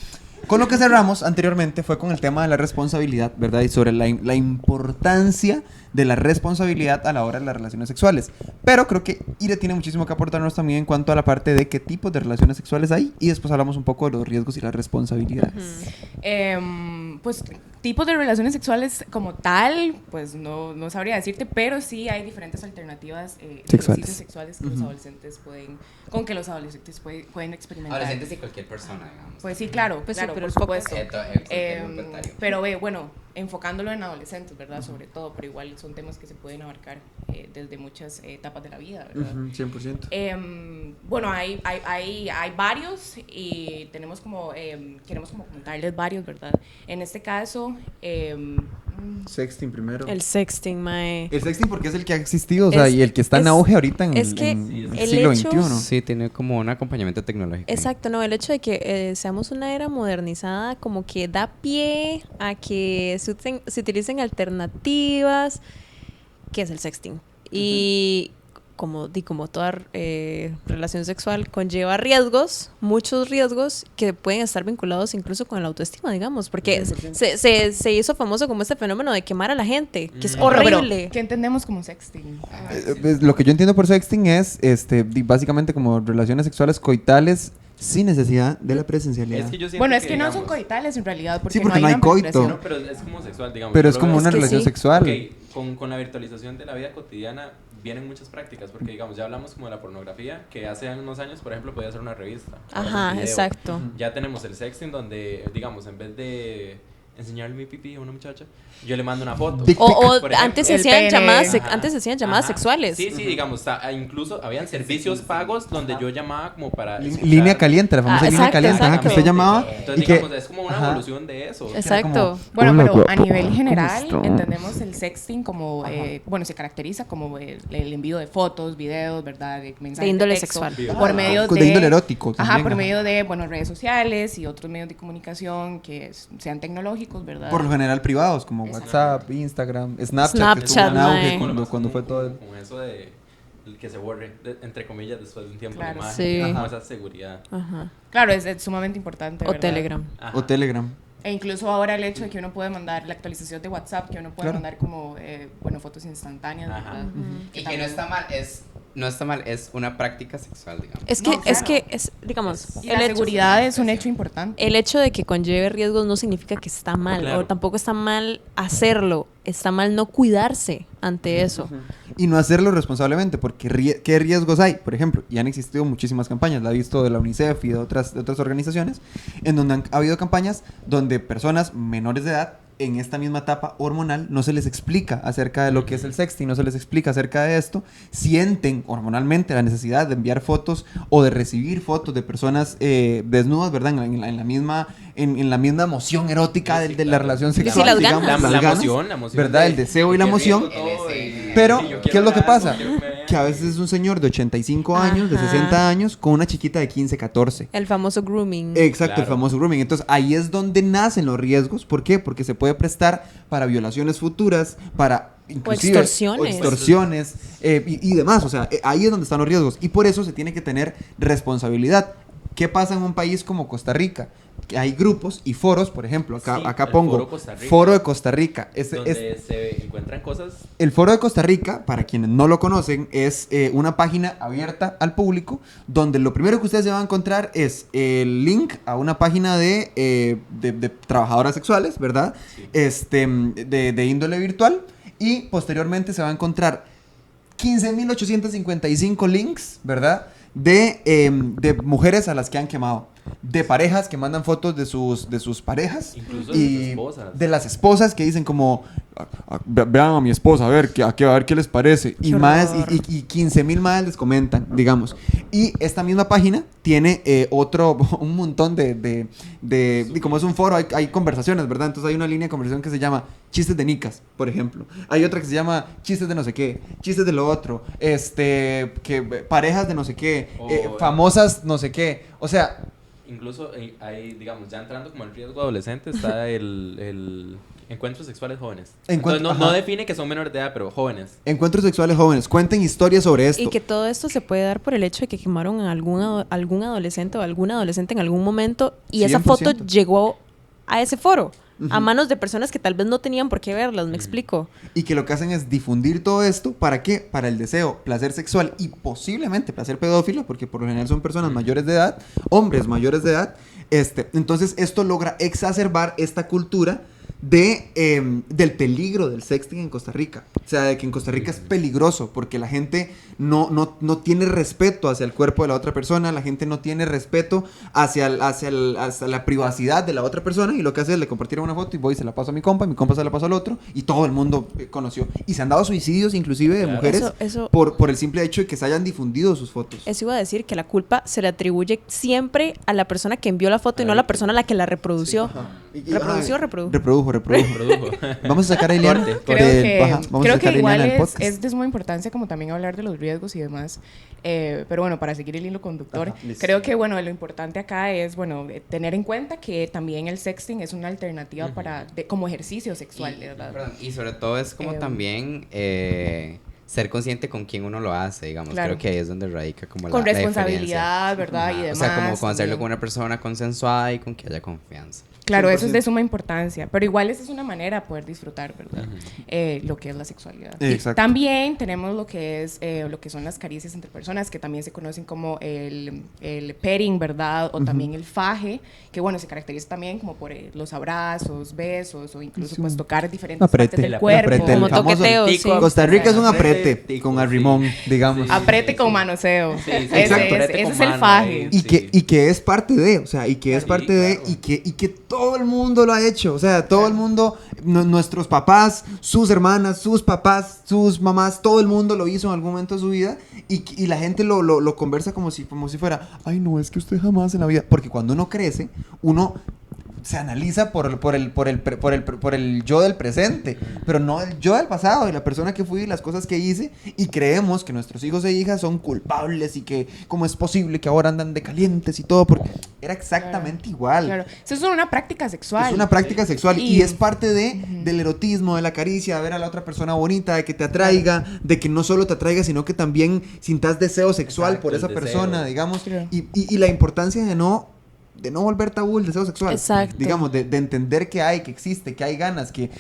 con lo que cerramos anteriormente fue con el tema de la responsabilidad, ¿verdad? Y sobre la importancia de la responsabilidad a la hora de las relaciones sexuales. Pero creo que Ire tiene muchísimo que aportarnos también en cuanto a la parte de qué tipos de relaciones sexuales hay. Y después hablamos un poco de los riesgos y las responsabilidades. Pues tipos de relaciones sexuales como tal, pues no sabría decirte, pero sí hay diferentes alternativas de ejercicios sexuales que los adolescentes pueden experimentar. Adolescentes y cualquier persona, digamos. Pues sí, claro, Pues sí, claro, pero por el foco- supuesto. Pero bueno, enfocándolo en adolescentes, ¿verdad? Sobre todo, pero igual son temas que se pueden abarcar desde muchas etapas de la vida, ¿verdad? 100%. Bueno, hay varios y queremos como comentarles varios, ¿verdad? En este caso, Sexting primero. El sexting, mae. El sexting porque es el que ha existido, o sea, Es- y el que está en es- auge ahorita en, es que en el siglo hecho- XXI. Sí, tiene como un acompañamiento tecnológico. Exacto, no, el hecho de que seamos una era modernizada como que da pie a que se utilicen alternativas, que es el sexting. Y como toda relación sexual conlleva riesgos, muchos riesgos que pueden estar vinculados incluso con la autoestima, digamos, porque se hizo famoso como este fenómeno de quemar a la gente, que es horrible. ¿Qué entendemos como sexting? Lo que yo entiendo por sexting es básicamente como relaciones sexuales coitales sin necesidad de la presencialidad. Es que yo siento Bueno, es que no digamos, son coitales en realidad, porque, Sí, porque no hay una coito. penetración. No, pero es como sexual, digamos. Pero yo es lo como veo- una Es que relación sí. sexual. Ok, con la virtualización de la vida cotidiana vienen muchas prácticas, porque digamos, ya hablamos como de la pornografía, que hace unos años, por ejemplo, podía ser una revista. ahora es un Ajá, video. exacto. Ya tenemos el sexting donde, digamos, en vez de enseñarle mi pipí a una muchacha, yo le mando una foto. Dick O Por ejemplo. antes se El hacían pene. llamadas, Ajá. antes se hacían llamadas Ajá. sexuales. Sí, sí, digamos, incluso habían servicios pagos donde yo llamaba como para escuchar. Línea caliente, la famosa Ah, línea exacto, caliente, ajá, que usted exacto. llamaba Entonces, y que digamos, es como una ajá. evolución de eso. Exacto. Bueno, Hola, pero guapo. a nivel general ¿Cómo está? entendemos el sexting como, bueno, se caracteriza como el envío de fotos, videos, ¿verdad? De mensajes De índole texto, sexual. por medio de de índole erótico Ajá, también, por ajá. medio de, bueno, redes sociales y otros medios de comunicación que sean tecnológicos, ¿verdad? por lo general privados, como Exacto. WhatsApp, Instagram, Snapchat, que Snapchat, tuvo un auge mae. cuando fue todo el... Como eso de que se borre, entre comillas, después de un tiempo Claro. de imagen. Sí. Como esa seguridad. Ajá. Claro, es sumamente importante, O ¿verdad? Telegram. Ajá. O Telegram. E incluso ahora el hecho de que uno puede mandar la actualización de WhatsApp, que uno puede Claro. mandar como, bueno, fotos instantáneas, Ajá. ¿verdad? Y que no está mal, es una práctica sexual, digamos. Es que, No, claro. digamos, Y la seguridad es un hecho importante. el hecho de que conlleve riesgos no significa que está mal, Claro. o tampoco está mal hacerlo, está mal no cuidarse ante eso. Y no hacerlo responsablemente, porque ¿qué riesgos hay? Por ejemplo, y han existido muchísimas campañas, la he visto de la UNICEF y de otras organizaciones, en donde han habido campañas donde personas menores de edad, en esta misma etapa hormonal, no se les explica acerca de lo que es el sexting, no se les explica acerca de esto, sienten hormonalmente la necesidad de enviar fotos o de recibir fotos de personas desnudas, ¿verdad? En la misma emoción erótica Sí, de la claro. relación Sí, sexual, las digamos, ganas. las La ganas, emoción, la emoción ¿verdad? de- El deseo y la qué emoción. riesgo todo, Pero, sí, yo ¿qué quiero es lo que ver pasa? algo, quiero que me vean. Que a veces es un señor de 85 años, de Ajá. 60 años, con una chiquita de 15, 14. El famoso grooming. Exacto, el Claro. famoso grooming. Entonces, ahí es donde nacen los riesgos. ¿Por qué? Porque se puede prestar para violaciones futuras, para inclusive, extorsiones. o extorsiones, y demás. O sea, ahí es donde están los riesgos. Y por eso se tiene que tener responsabilidad. ¿Qué pasa en un país como Costa Rica? Que hay grupos y foros, por ejemplo, acá, Sí, acá el pongo Foro Costa Rica. Foro de Costa Rica. Donde se encuentran cosas. El Foro de Costa Rica, para quienes no lo conocen, es una página abierta al público donde lo primero que ustedes se van a encontrar es el link a una página de trabajadoras sexuales, ¿verdad? Sí. De índole virtual, y posteriormente se va a encontrar 15.855 links, ¿verdad? De mujeres a las que han quemado, de parejas que mandan fotos de sus parejas, Incluso de y sus esposas. de las esposas que dicen como vean a mi esposa, a ver qué les parece, y Qué más horror. y 15.000 más les comentan, digamos. Y esta misma página tiene un montón de como es un foro, hay conversaciones, ¿verdad? Entonces hay una línea de conversación que se llama chistes de nicas, por ejemplo. Hay otra que se llama chistes de no sé qué, chistes de lo otro, parejas de no sé qué, famosas no sé qué. O sea, Incluso hay, digamos, ya entrando como el riesgo adolescente, está el encuentros sexuales jóvenes. Entonces, no ajá. define que son menores de edad, pero jóvenes. encuentros sexuales jóvenes, cuenten historias sobre esto. Y que todo esto se puede dar por el hecho de que quemaron a algún adolescente o alguna adolescente en algún momento y esa 100%. foto llegó a ese foro, a manos de personas que tal vez no tenían por qué verlas, me explico. Y que lo que hacen es difundir todo esto, ¿para qué? Para el deseo, placer sexual y posiblemente placer pedófilo, porque por lo general son personas mayores de edad, hombres mayores de edad. Entonces esto logra exacerbar esta cultura del peligro del sexting en Costa Rica. O sea, de que en Costa Rica es peligroso porque la gente no tiene respeto hacia el cuerpo de la otra persona, la gente no tiene respeto hacia la privacidad de la otra persona, y lo que hace es le compartir una foto y voy y se la paso a mi compa, y mi compa se la pasó al otro, y todo el mundo conoció. Y se han dado suicidios inclusive de mujeres por el simple hecho de que se hayan difundido sus fotos. Eso iba a decir, que la culpa se le atribuye siempre a la persona que envió la foto y no a la persona a la que la reprodució. Sí, ¿Reprodució o reprodujo? Produjo. Vamos a sacar a Ileana. Creo que igual podcast. es de suma importancia como también hablar de los riesgos y demás. Pero bueno, para seguir el hilo conductor, creo que bueno, lo importante acá es bueno, tener en cuenta que también el sexting es una alternativa como ejercicio sexual, ¿verdad? Y sobre todo es como también ser consciente con quién uno lo hace, digamos. Claro. Creo que ahí es donde radica como con la responsabilidad, ¿verdad? Y demás. O sea, como con hacerlo también. con una persona consensuada y con que haya confianza. Claro, 100%. eso es de suma importancia, pero igual esa es una manera de poder disfrutar, ¿verdad? Lo que es la sexualidad. Exacto. También tenemos lo que son las caricias entre personas, que también se conocen como el petting, ¿verdad? O también el faje, que bueno, se caracteriza también como por los abrazos, besos, o incluso pues tocar diferentes Aprete, partes del cuerpo. aprete, Como el famoso toqueteo, sí. Costa Rica es un aprete Aprete, con arrimón, digamos. Sí. Aprete con manoseo. Sí, Exacto. Ese es el faje. Y que es parte de, o sea, y que es Claro. parte de, Claro. y que todo el mundo lo ha hecho, o sea, todo el mundo, nuestros papás, sus hermanas, sus papás, sus mamás, todo el mundo lo hizo en algún momento de su vida, y la gente lo conversa como si fuera, ay no, es que usted jamás en la vida, porque cuando uno crece, uno se analiza por el yo del presente, pero no el yo del pasado y la persona que fui y las cosas que hice, y creemos que nuestros hijos e hijas son culpables y que cómo es posible que ahora andan de calientes y todo, porque era exactamente igual. Claro. Eso es una práctica sexual. Es una práctica sexual y Y- es parte del erotismo, de la caricia, de ver a la otra persona bonita, de que te atraiga, de que no solo te atraiga, sino que también sintas deseo sexual Exacto, por esa el deseo. persona, digamos, Claro. y la importancia de no volver tabú el deseo sexual. Exacto. Digamos, de entender que existe, que hay ganas, que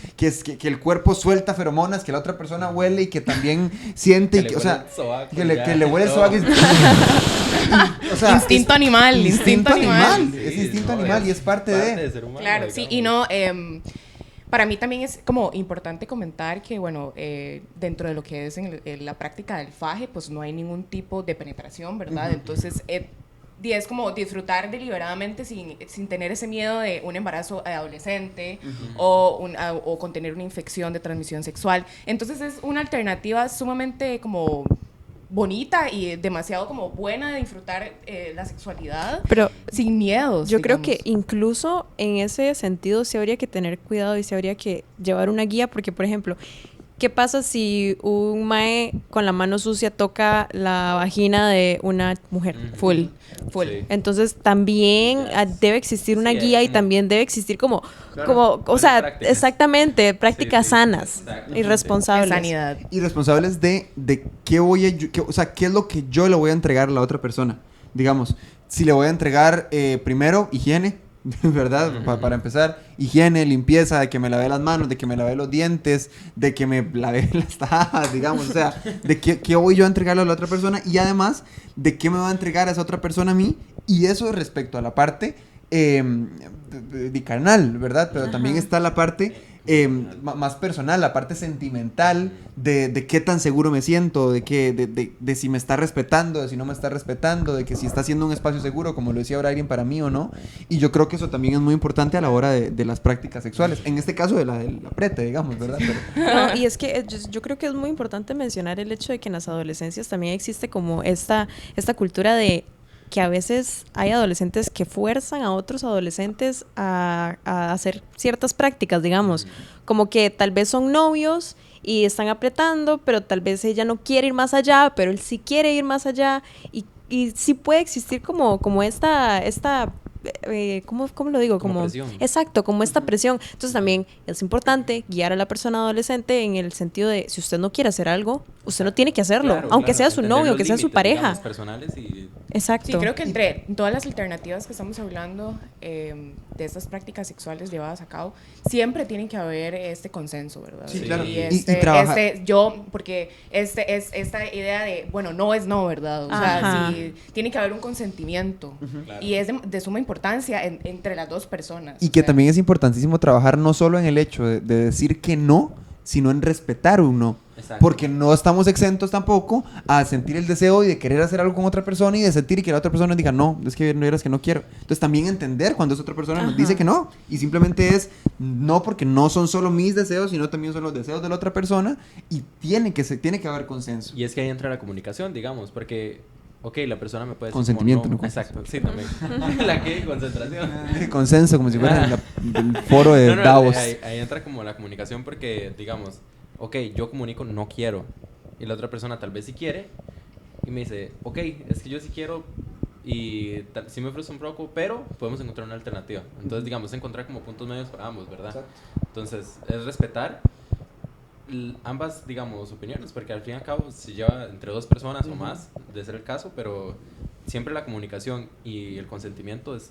el cuerpo suelta feromonas, que la otra persona huele y que también siente, Que y le o sea, huele el sobaco que le ya, huele el todo. sobaco. O sea, Instinto animal, instinto animal. Es instinto no, animal y es parte de... ser humano, Claro, sí, y digamos. no, para mí también es como importante comentar que, bueno, dentro de lo que es en la práctica del faje, pues no hay ningún tipo de penetración, ¿verdad? Entonces, y es como disfrutar deliberadamente sin tener ese miedo de un embarazo adolescente o con tener una infección de transmisión sexual. Entonces es una alternativa sumamente como bonita y demasiado como buena de disfrutar la sexualidad, Pero sin miedos. yo creo digamos. que incluso en ese sentido sí habría que tener cuidado y sí habría que llevar una guía, porque por ejemplo, ¿qué pasa si un mae con la mano sucia toca la vagina de una mujer? Full. Sí. Entonces también debe existir una Sí, guía y como- también debe existir como o buenas sea, prácticas. exactamente, prácticas Sí, sanas exacto. y De responsables. sanidad. Y responsables de qué o sea, qué es lo que yo le voy a entregar a la otra persona. Digamos, si le voy a entregar primero higiene, ¿verdad? Para empezar, higiene, limpieza, de que me lave las manos, de que me lave los dientes, de que me lave las tajas, digamos, o sea, de qué voy yo a entregarle a la otra persona, y además de qué me va a entregar a esa otra persona a mí, y eso respecto a la parte carnal, ¿verdad? Pero también está la parte más personal, la parte sentimental de qué tan seguro me siento, de si me está respetando, de si no me está respetando, de que si está siendo un espacio seguro, como lo decía ahora alguien, para mí o no. Y yo creo que eso también es muy importante a la hora de las prácticas sexuales. En este caso del aprete, digamos, ¿verdad? Pero, No, y es que yo creo que es muy importante mencionar el hecho de que en las adolescencias también existe como esta cultura de que a veces hay adolescentes que fuerzan a otros adolescentes a hacer ciertas prácticas, digamos, como que tal vez son novios y están apretando, pero tal vez ella no quiere ir más allá, pero él sí quiere ir más allá, y sí puede existir como esta ¿cómo lo digo? Como presión. Exacto, como esta presión. Entonces también es importante guiar a la persona adolescente en el sentido de, si usted no quiere hacer algo, usted no tiene que hacerlo, Claro, aunque claro, sea su entender novio, los aunque sea su límites, pareja. digamos, personales y Exacto. Sí, creo que entre todas las alternativas que estamos hablando de estas prácticas sexuales llevadas a cabo, siempre tiene que haber este consenso, ¿verdad? Sí, claro. Y trabajar. Porque es esta idea de, bueno, no es no, ¿verdad? O sea, Ajá. sí, tiene que haber un consentimiento. Claro. Y es de suma importancia importancia entre las dos personas. Y o que sea, también es importantísimo trabajar no solo en el hecho de decir que no, sino en respetar un no. Exacto. Porque no estamos exentos tampoco a sentir el deseo y de querer hacer algo con otra persona y de sentir y que la otra persona diga no, es que no eras que no quiero. Entonces también entender cuando esa otra persona nos dice que no. Y simplemente es no porque no son solo mis deseos, sino también son los deseos de la otra persona y tiene que haber consenso. Y es que ahí entra la comunicación, digamos, porque, ok, la persona me puede decir Consentimiento, como ¿no? Exacto, sí, también. ¿La qué? Concentración. Consenso, como si fuera el foro de No, Davos. ahí entra como la comunicación porque, digamos, ok, yo comunico no quiero y la otra persona tal vez sí quiere y me dice, ok, es que yo sí quiero y sí me frustra un poco, pero podemos encontrar una alternativa. Entonces, digamos, encontrar como puntos medios para ambos, ¿verdad? Exacto. Entonces, es respetar ambas, digamos, opiniones, porque al fin y al cabo se lleva entre dos personas o más, de ser el caso, pero siempre la comunicación y el consentimiento es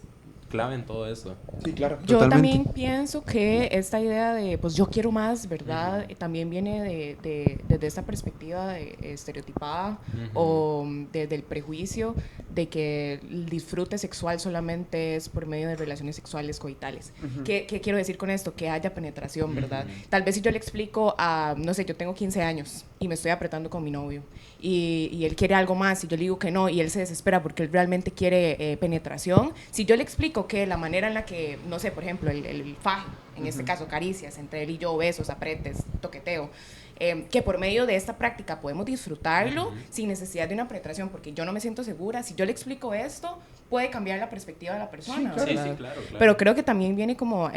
clave en todo eso. Sí, claro. Yo Totalmente. también pienso que esta idea de, pues yo quiero más, ¿verdad? También viene desde esta perspectiva estereotipada o desde el prejuicio de que el disfrute sexual solamente es por medio de relaciones sexuales coitales. ¿Qué quiero decir con esto? Que haya penetración, ¿verdad? Tal vez si yo le explico a, no sé, yo tengo 15 años y me estoy apretando con mi novio y él quiere algo más y yo le digo que no y él se desespera porque él realmente quiere penetración. Si yo le explico que la manera en la que, no sé, por ejemplo, el faje, en este caso caricias, entre él y yo, besos, apretes, toqueteo, que por medio de esta práctica podemos disfrutarlo sin necesidad de una penetración, porque yo no me siento segura. Si yo le explico esto, puede cambiar la perspectiva de la persona. Sí, ¿verdad? claro. Pero creo que también viene como,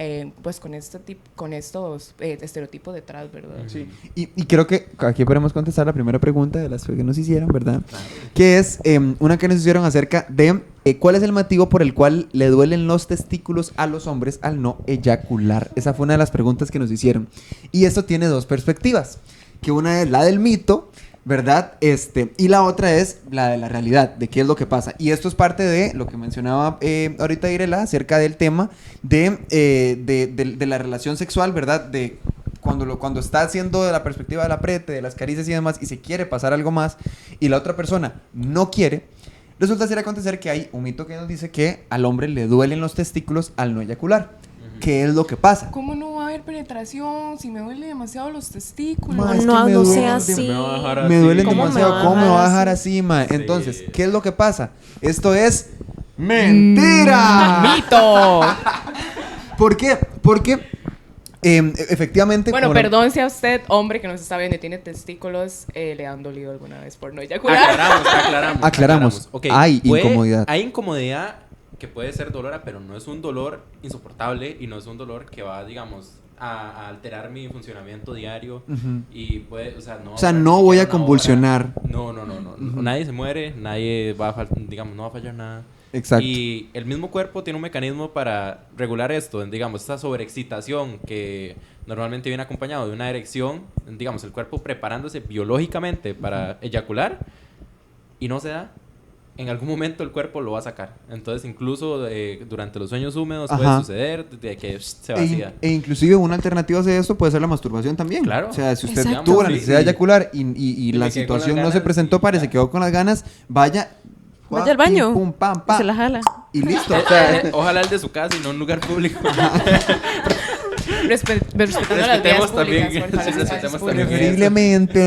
pues, con estos estereotipos detrás, ¿verdad? Sí. Y creo que aquí podemos contestar la primera pregunta de las que nos hicieron, ¿verdad? Claro. Que es una que nos hicieron acerca de ¿cuál es el motivo por el cual le duelen los testículos a los hombres al no eyacular? Esa fue una de las preguntas que nos hicieron. Y esto tiene dos perspectivas, que una es la del mito, ¿verdad? Y la otra es la de la realidad, de qué es lo que pasa. Y esto es parte de lo que mencionaba ahorita Irela acerca del tema de la relación sexual, ¿verdad? De cuando está haciendo de la perspectiva del aprete, de las caricias y demás, y se quiere pasar algo más, y la otra persona no quiere, resulta ser acontecer que hay un mito que nos dice que al hombre le duelen los testículos al no eyacular. ¿Qué es lo que pasa? ¿Cómo no va a haber penetración si me duele demasiado los testículos? Ma, es que No, me no duelen sea de- así. Me duelen ¿Cómo me demasiado. va a ¿Cómo me dejar va a dejar así? así, ma? Sí. Entonces, ¿qué es lo que pasa? Esto es mentira. ¡Mito! ¿Por qué? Porque efectivamente. Bueno, como lo- perdón si a usted, hombre que nos está viendo y tiene testículos, le han dolido alguna vez por no eyacular. Aclaramos. Ok, Hay incomodidad. Hay incomodidad que puede ser dolorosa, pero no es un dolor insoportable y no es un dolor que va, digamos, a alterar mi funcionamiento diario. Ujú. Y puede, o sea, no. O sea, va no ni voy a siquiera una convulsionar. hora. No. Nadie se muere, nadie va a digamos, no va a fallar nada. Exacto. Y el mismo cuerpo tiene un mecanismo para regular esto, digamos, esta sobreexcitación que normalmente viene acompañado de una erección, digamos, el cuerpo preparándose biológicamente para eyacular y no se da. En algún momento el cuerpo lo va a sacar. Entonces, incluso durante los sueños húmedos Ajá. puede suceder de que se vacía. E inclusive una alternativa a eso puede ser la masturbación también. Claro. O sea, si usted Exacto. tuvo la Sí, necesidad de sí. eyacular y Y la me quedé con las situación no se ganas presentó, y se ya. quedó con las ganas, vaya. Vaya al baño. Pum, pam, Y pam. se la jala. Y listo. O sea, Ojalá el de su casa y no en un lugar público. Respetando las vías Respetemos también. públicas, por favor, Sí, las respetemos vías también. públicas. preferiblemente.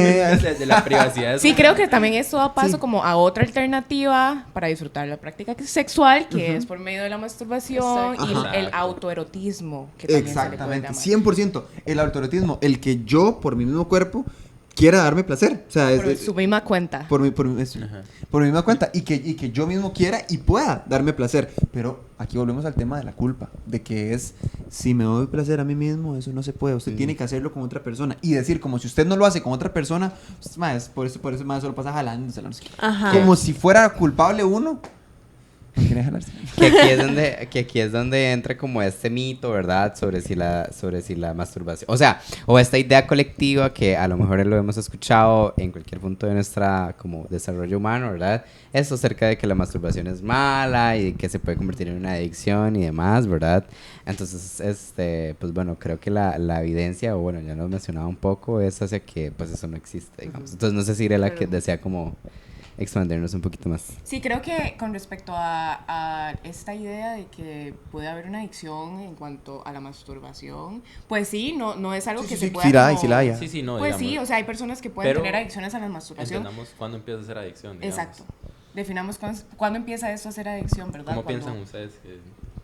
De la privacidad. Sí, creo que también esto da paso Sí. como a otra alternativa para disfrutar la práctica sexual, que es por medio de la masturbación Exacto. y el Exacto. autoerotismo, que también Exactamente, se le puede llamar. 100%. El autoerotismo, el que yo, por mi mismo cuerpo, quiera darme placer. O sea, Por su misma cuenta. por mi misma cuenta. Y que yo mismo quiera y pueda darme placer. Pero aquí volvemos al tema de la culpa. De que es, si me doy placer a mí mismo, eso no se puede. Usted tiene que hacerlo con otra persona. Y decir, como si usted no lo hace con otra persona, pues, ma, por eso ma, solo pasa jalándosela. No sé qué. Ajá. Como si fuera culpable uno. No quiere jalarse. Que aquí es donde entra como este mito, ¿verdad? Sobre si la masturbación, o sea, o esta idea colectiva que a lo mejor lo hemos escuchado en cualquier punto de nuestra como desarrollo humano, ¿verdad? Esto acerca de que la masturbación es mala y que se puede convertir en una adicción y demás, ¿verdad? Entonces, pues bueno, creo que la evidencia, o bueno, ya lo mencionaba un poco, es hacia que pues eso no existe, digamos. Entonces, no sé si era la que decía como expandernos un poquito más. Sí, creo que con respecto a esta idea de que puede haber una adicción en cuanto a la masturbación, pues sí, no es algo que se pueda... Sí la hay, como- sí la hay. Sí, sí, no, Pues digamos. sí, o sea, hay personas que pueden Pero tener adicciones a la masturbación. Entendamos cuándo empieza a ser adicción, digamos. Exacto. Definamos cuándo empieza esto a ser adicción, ¿verdad? ¿Cómo Cuando- piensan ustedes?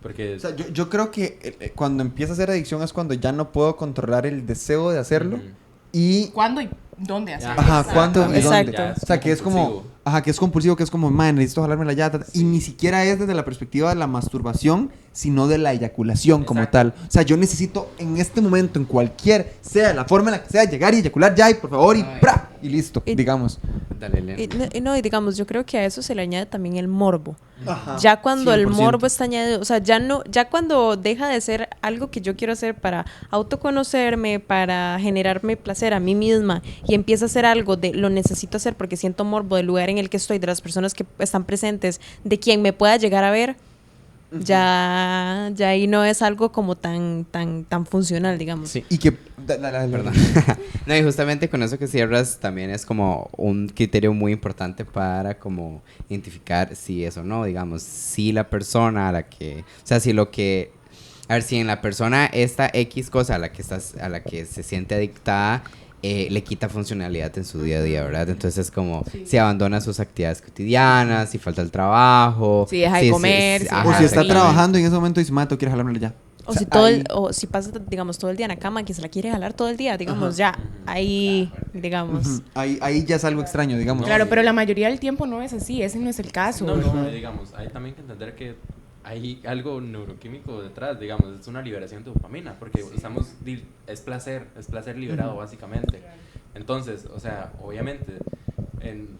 Porque O sea, yo creo que cuando empieza a ser adicción es cuando ya no puedo controlar el deseo de hacerlo Ujú. y... ¿Cuándo y dónde hacerlo? Ajá, Exacto. ¿cuándo y Exacto. dónde? Ya O sea, que es como... compulsivo. Ajá, que es compulsivo, que es como, man, necesito jalarme la llata. Y ni siquiera es desde la perspectiva de la masturbación, sino de la eyaculación como Exacto. tal. O sea, yo necesito en este momento, en cualquier, sea la forma en la que sea, llegar y eyacular ya y por favor y ¡pra! Y listo, Y- digamos. Dale, Elena. Y digamos, yo creo que a eso se le añade también el morbo. Ajá. Ya cuando el 100%. morbo está añadido, o sea, ya cuando deja de ser algo que yo quiero hacer para autoconocerme, para generarme placer a mí misma y empieza a ser algo de lo necesito hacer porque siento morbo del lugar en el que estoy, de las personas que están presentes, de quien me pueda llegar a ver, ya ahí no es algo como tan funcional, digamos. Sí. Y que... Perdón. No, y justamente con eso que cierras también es como un criterio muy importante para como identificar si es o no, digamos, si la persona a la que, o sea, si lo que, a ver, si en la persona esta X cosa a la que se siente adictada, le quita funcionalidad en su día a día, ¿verdad? Entonces es como si abandona sus actividades cotidianas, si falta el trabajo, Si deja de comer, si ajá, O si está exactamente. trabajando y en ese momento dice, mato, quiero jalármela ya. O, sea, si todo ahí- o si pasa, digamos, todo el día en la cama, que se la quiere jalar todo el día, digamos, ya, ahí, digamos. Ujú. Ahí ya es algo extraño, digamos. Claro, pero la mayoría del tiempo no es así, ese no es el caso. no, digamos, hay también que entender que hay algo neuroquímico detrás, digamos, es una liberación de dopamina, porque es placer liberado básicamente. Entonces, o sea, obviamente,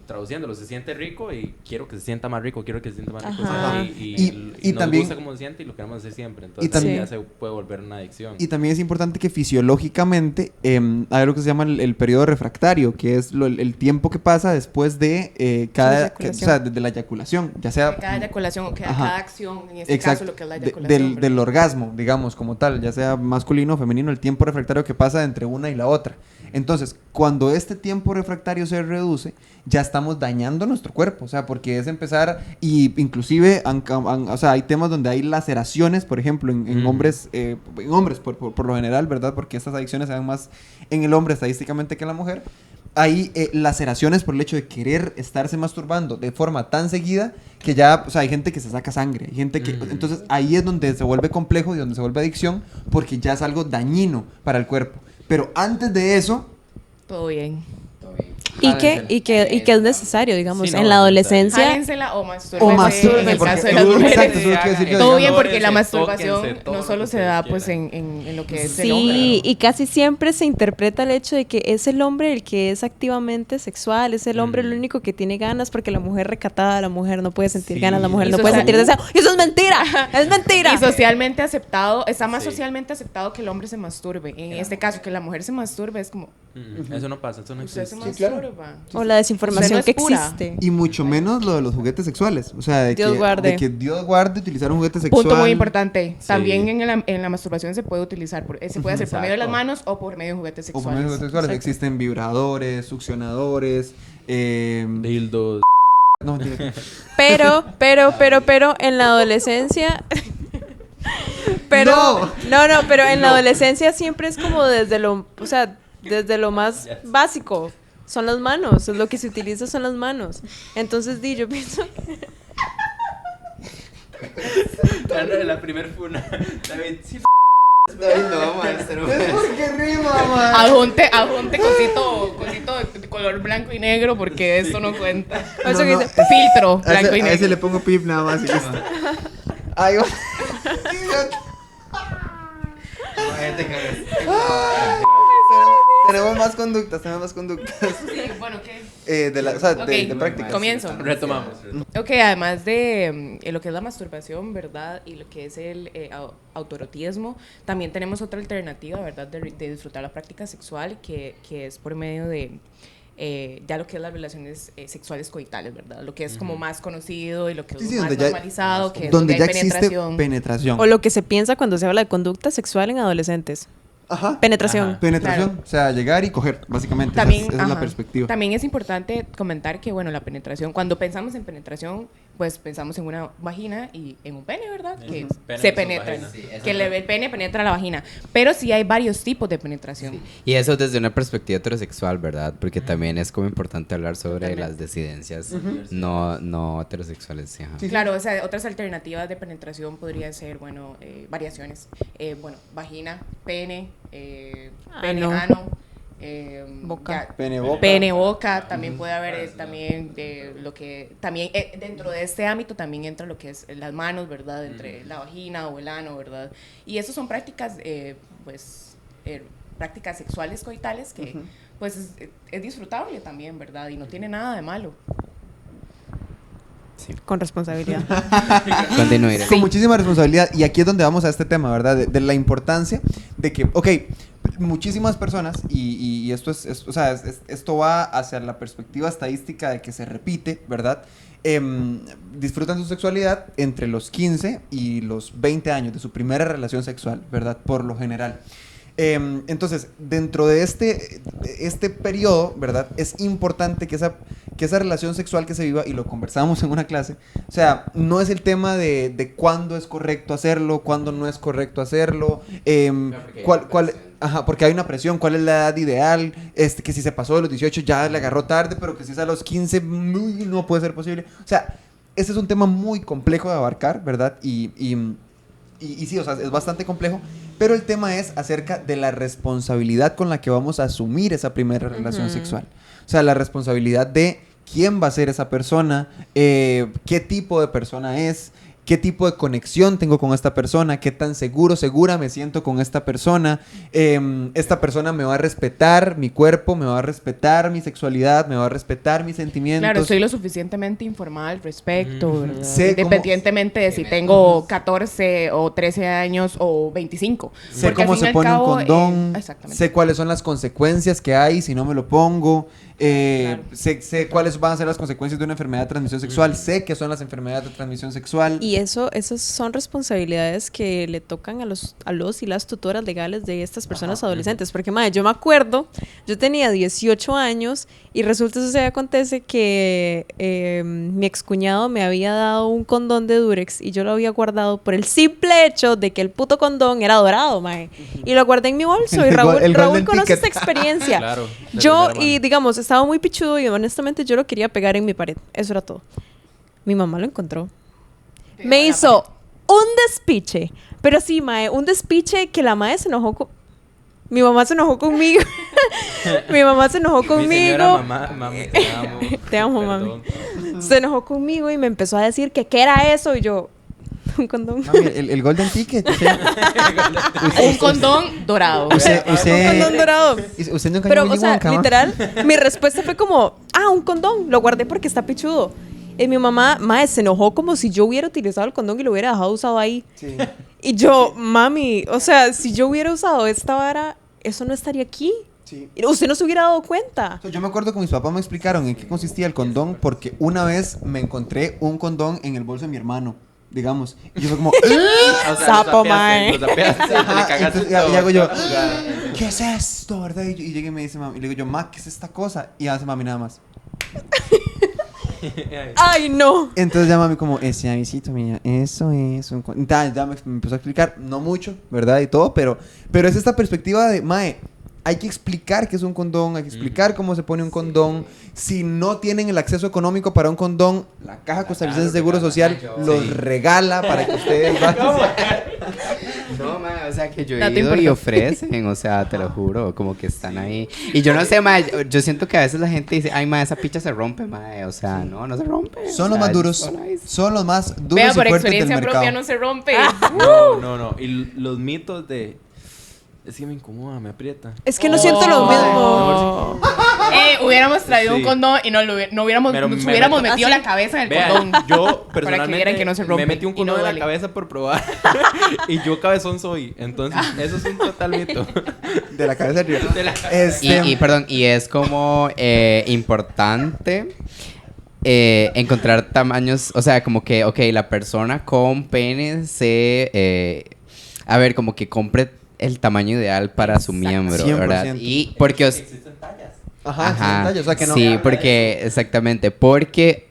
traduciéndolo, se siente rico y quiero que se sienta más rico, quiero que se sienta más rico, Ajá. o sea, y nos también- gusta cómo se siente y lo queremos hacer siempre, entonces también- ya se puede volver una adicción. Y también es importante que fisiológicamente hay algo que se llama el periodo refractario, que es el tiempo que pasa después de cada... eyaculación. o sea, desde la eyaculación, ya sea... Cada eyaculación o Ajá. cada acción, en este Exacto, caso lo que es la de- eyaculación. del ¿verdad? orgasmo, digamos, como tal, ya sea masculino o femenino, el tiempo refractario que pasa entre una y la otra. Entonces, cuando este tiempo refractario se reduce, ya estamos dañando nuestro cuerpo, o sea, porque es empezar, y inclusive, o sea, hay temas donde hay laceraciones, por ejemplo, en hombres, por lo general, ¿verdad? Porque estas adicciones se dan más en el hombre estadísticamente que en la mujer. Hay laceraciones por el hecho de querer estarse masturbando de forma tan seguida que ya, o sea, hay gente que se saca sangre, hay gente que... Entonces ahí es donde se vuelve complejo y donde se vuelve adicción porque ya es algo dañino para el cuerpo. Pero antes de eso... Todo bien. Y que es necesario, digamos, Sí, no, en la es adolescencia. Jálensela o mastúrbense. O mastúrbense, en el porque caso de las exacto, mujeres. eso es lo que iba a decir yo, Todo digamos. bien, porque la Tóquense, masturbación todo no lo solo que se ustedes da pues quieran. en lo que es el hombre. Sí, y casi siempre se interpreta el hecho de que es el hombre el que es activamente sexual, es el hombre el único que tiene ganas, porque la mujer recatada, la mujer no puede sentir Sí. ganas, la mujer Y no puede sentir social- deseo. ¡Y eso es mentira! ¡Es mentira! Y socialmente aceptado, está más Sí. socialmente aceptado que el hombre se masturbe. En este caso, que la mujer se masturbe es como, Eso no pasa, eso no usted se existe. claro. masturba. O la desinformación Usted no es que pura. existe. Y mucho menos lo de los juguetes sexuales. O sea, Dios guarde. de que Dios guarde utilizar un juguete sexual. Punto muy importante. Sí. También en la masturbación se puede utilizar, se puede hacer por medio de las Exacto. manos o por medio de juguetes O por sexuales. medio de juguetes sexuales. Exacto. Existen vibradores, succionadores. Dildos. No, mentira. Pero en la adolescencia. Pero pero en la adolescencia siempre es como desde lo más básico. Son las manos, es lo que se utiliza son las manos. Entonces, yo pienso La primer funa. David, sí. David, no vamos a hacer un... porque rima, man. Adjunte cosito de color blanco y negro porque esto no cuenta. Eso que dice, Filtro A ese, blanco y a ese negro. le pongo pip nada más y listo. Ahí va. Tenemos más conductas, Sí, bueno, ¿qué? o sea, Ok, de práctica. comienzo. Retomamos. Ok, además de lo que es la masturbación, ¿verdad? Y lo que es el autoerotismo, también tenemos otra alternativa, ¿verdad? De disfrutar la práctica sexual, que es por medio de ya lo que es las relaciones sexuales coitales, ¿verdad? Lo que es como más conocido y lo que es Sí, más donde ya- normalizado, que es Donde donde ya hay existe penetración. penetración. o lo que se piensa cuando se habla de conducta sexual en adolescentes. Ajá. Penetración. Ajá. Penetración, Claro. o sea, llegar y coger, básicamente. También, esa es la ajá. perspectiva. También es importante comentar que, bueno, la penetración, cuando pensamos en penetración, pues pensamos en una vagina y en un pene, ¿verdad? En Que un pene se en su penetran. vagina. Sí, eso Que es el pene penetra la vagina. Pero sí hay varios tipos de penetración. Y eso desde una perspectiva heterosexual, ¿verdad? Porque también es como importante hablar sobre Totalmente. las disidencias no heterosexuales. Sí, ajá. Sí. Claro, o sea, otras alternativas de penetración podrían ser, bueno, variaciones. Bueno, vagina, pene, pene, Ano. ano, Boca. Pene, boca. Pene, boca, también puede haber también lo que, también dentro de este ámbito también entra lo que es las manos, ¿verdad? Entre la vagina o el ano, ¿verdad? Y eso son prácticas, pues, prácticas sexuales coitales que, pues, es disfrutable también, ¿verdad? Y no tiene nada de malo. Con responsabilidad. Continúe, Irene. Con muchísima responsabilidad. Y aquí es donde vamos a este tema, ¿verdad? De la importancia de que, ok, muchísimas personas, y esto o sea, esto va hacia la perspectiva estadística de que se repite, ¿verdad? Disfrutan su sexualidad entre los 15 y los 20 años de su primera relación sexual, ¿verdad? Por lo general. Entonces, dentro de este periodo, ¿verdad? Es importante que esa relación sexual que se viva, y lo conversamos en una clase, o sea, no es el tema de cuándo es correcto hacerlo, cuándo no es correcto hacerlo, porque hay una presión, cuál es la edad ideal, que si se pasó de los 18 ya le agarró tarde, pero que si es a los 15 no puede ser posible. O sea, este es un tema muy complejo de abarcar, ¿verdad? Y sí, o sea, es bastante complejo, pero el tema es acerca de la responsabilidad con la que vamos a asumir esa primera relación sexual. O sea, la responsabilidad de quién va a ser esa persona, qué tipo de persona es, qué tipo de conexión tengo con esta persona, qué tan segura me siento con esta persona me va a respetar mi cuerpo, me va a respetar mi sexualidad, me va a respetar mis sentimientos. Claro, soy lo suficientemente informada al respecto, ¿verdad? Sé Independientemente de si tengo 14 o 13 años o 25. Sé Porque al cómo fin y se al pone un cabo, condón, exactamente. sé cuáles son las consecuencias que hay si no me lo pongo, Claro. sé cuáles van a ser las consecuencias de una enfermedad de transmisión sexual, sé qué son las enfermedades de transmisión sexual. Y esas son responsabilidades que le tocan a los y las tutoras legales de estas personas adolescentes. Porque, madre, yo me acuerdo, yo tenía 18 años y resulta, sucede, acontece que mi excuñado me había dado un condón de Durex y yo lo había guardado por el simple hecho de que el puto condón era dorado, madre. Y lo guardé en mi bolso y El Raúl golden conoce ticket. esta experiencia. Claro, de Yo, primera y mano. digamos, estaba muy pichudo y honestamente yo lo quería pegar en mi pared. Eso era todo. Mi mamá lo encontró. Me hizo un despiche. Pero sí, mae, un despiche que la mae se enojó con... Mi mamá se enojó conmigo. Mi mamá se enojó Mi conmigo. señora mamá, mami, te amo. Te amo, Perdón. mami. Se enojó conmigo y me empezó a decir que qué era eso. Y yo, un condón. Mami, el golden ticket. Un condón dorado. Usted, Un condón dorado. usted nunca Pero, llevó o sea, Willy Wonka, ¿ma? literal, mi respuesta fue como, un condón, lo guardé porque está pichudo. Y mi mamá, mae, se enojó como si yo hubiera utilizado el condón y lo hubiera dejado usado ahí. Sí. Y yo, mami, o sea, si yo hubiera usado esta vara, eso no estaría aquí. Sí. Usted no se hubiera dado cuenta. Yo me acuerdo que mis papás me explicaron en qué consistía el condón, porque una vez me encontré un condón en el bolso de mi hermano, digamos. Y yo fue como, O sea, Sapo, lo mae. sapeaste, le Ajá, cagaste entonces, todo. y hago yo, Jugada. ¿qué es esto, verdad? Y llegué y me dice mami, y le digo yo, ma, ¿qué es esta cosa? Y hace mami nada más. Ay, no. Entonces ya mami como, ese avisito, mira, eso es un... Ya me empezó a explicar, no mucho, ¿verdad? Y todo, pero es esta perspectiva de, mae, hay que explicar qué es un condón, hay que explicar cómo se pone un condón. Si no tienen el acceso económico para un condón, la Caja Costarricense de Seguro Social los regala para que ustedes vayan. No, ma, o sea, que yo he Dato ido y importante. ofrecen, o sea, te lo juro, como que están ahí. Y yo no sé, ma, yo siento que a veces la gente dice, ay, ma, esa picha se rompe, ma, o sea, no se rompe. Son o los sea, más duros, son ahí. son los más duros Vea, y por fuertes del experiencia mercado. propia no se rompe. No. Y los mitos de... Es que me incomoda, me aprieta. Es que no siento lo mismo. Hubiéramos traído un Sí. condón y no hubiéramos, Pero nos me hubiéramos meto- metido ¿Ah, sí? la cabeza en el Vean, condón. yo Para que personalmente vieran que no se rompe me metí un y condón no en la duele. cabeza por probar. Y yo cabezón soy. Entonces, eso es un total mito. De la cabeza arriba. De la- Perdón, y es como importante encontrar tamaños, o sea, como que, ok, la persona con pene se, a ver, como que compre el tamaño ideal para su miembro, 100%. ¿verdad? Y porque Existen tallas. Ajá. O sea que no. sí, porque, exactamente, porque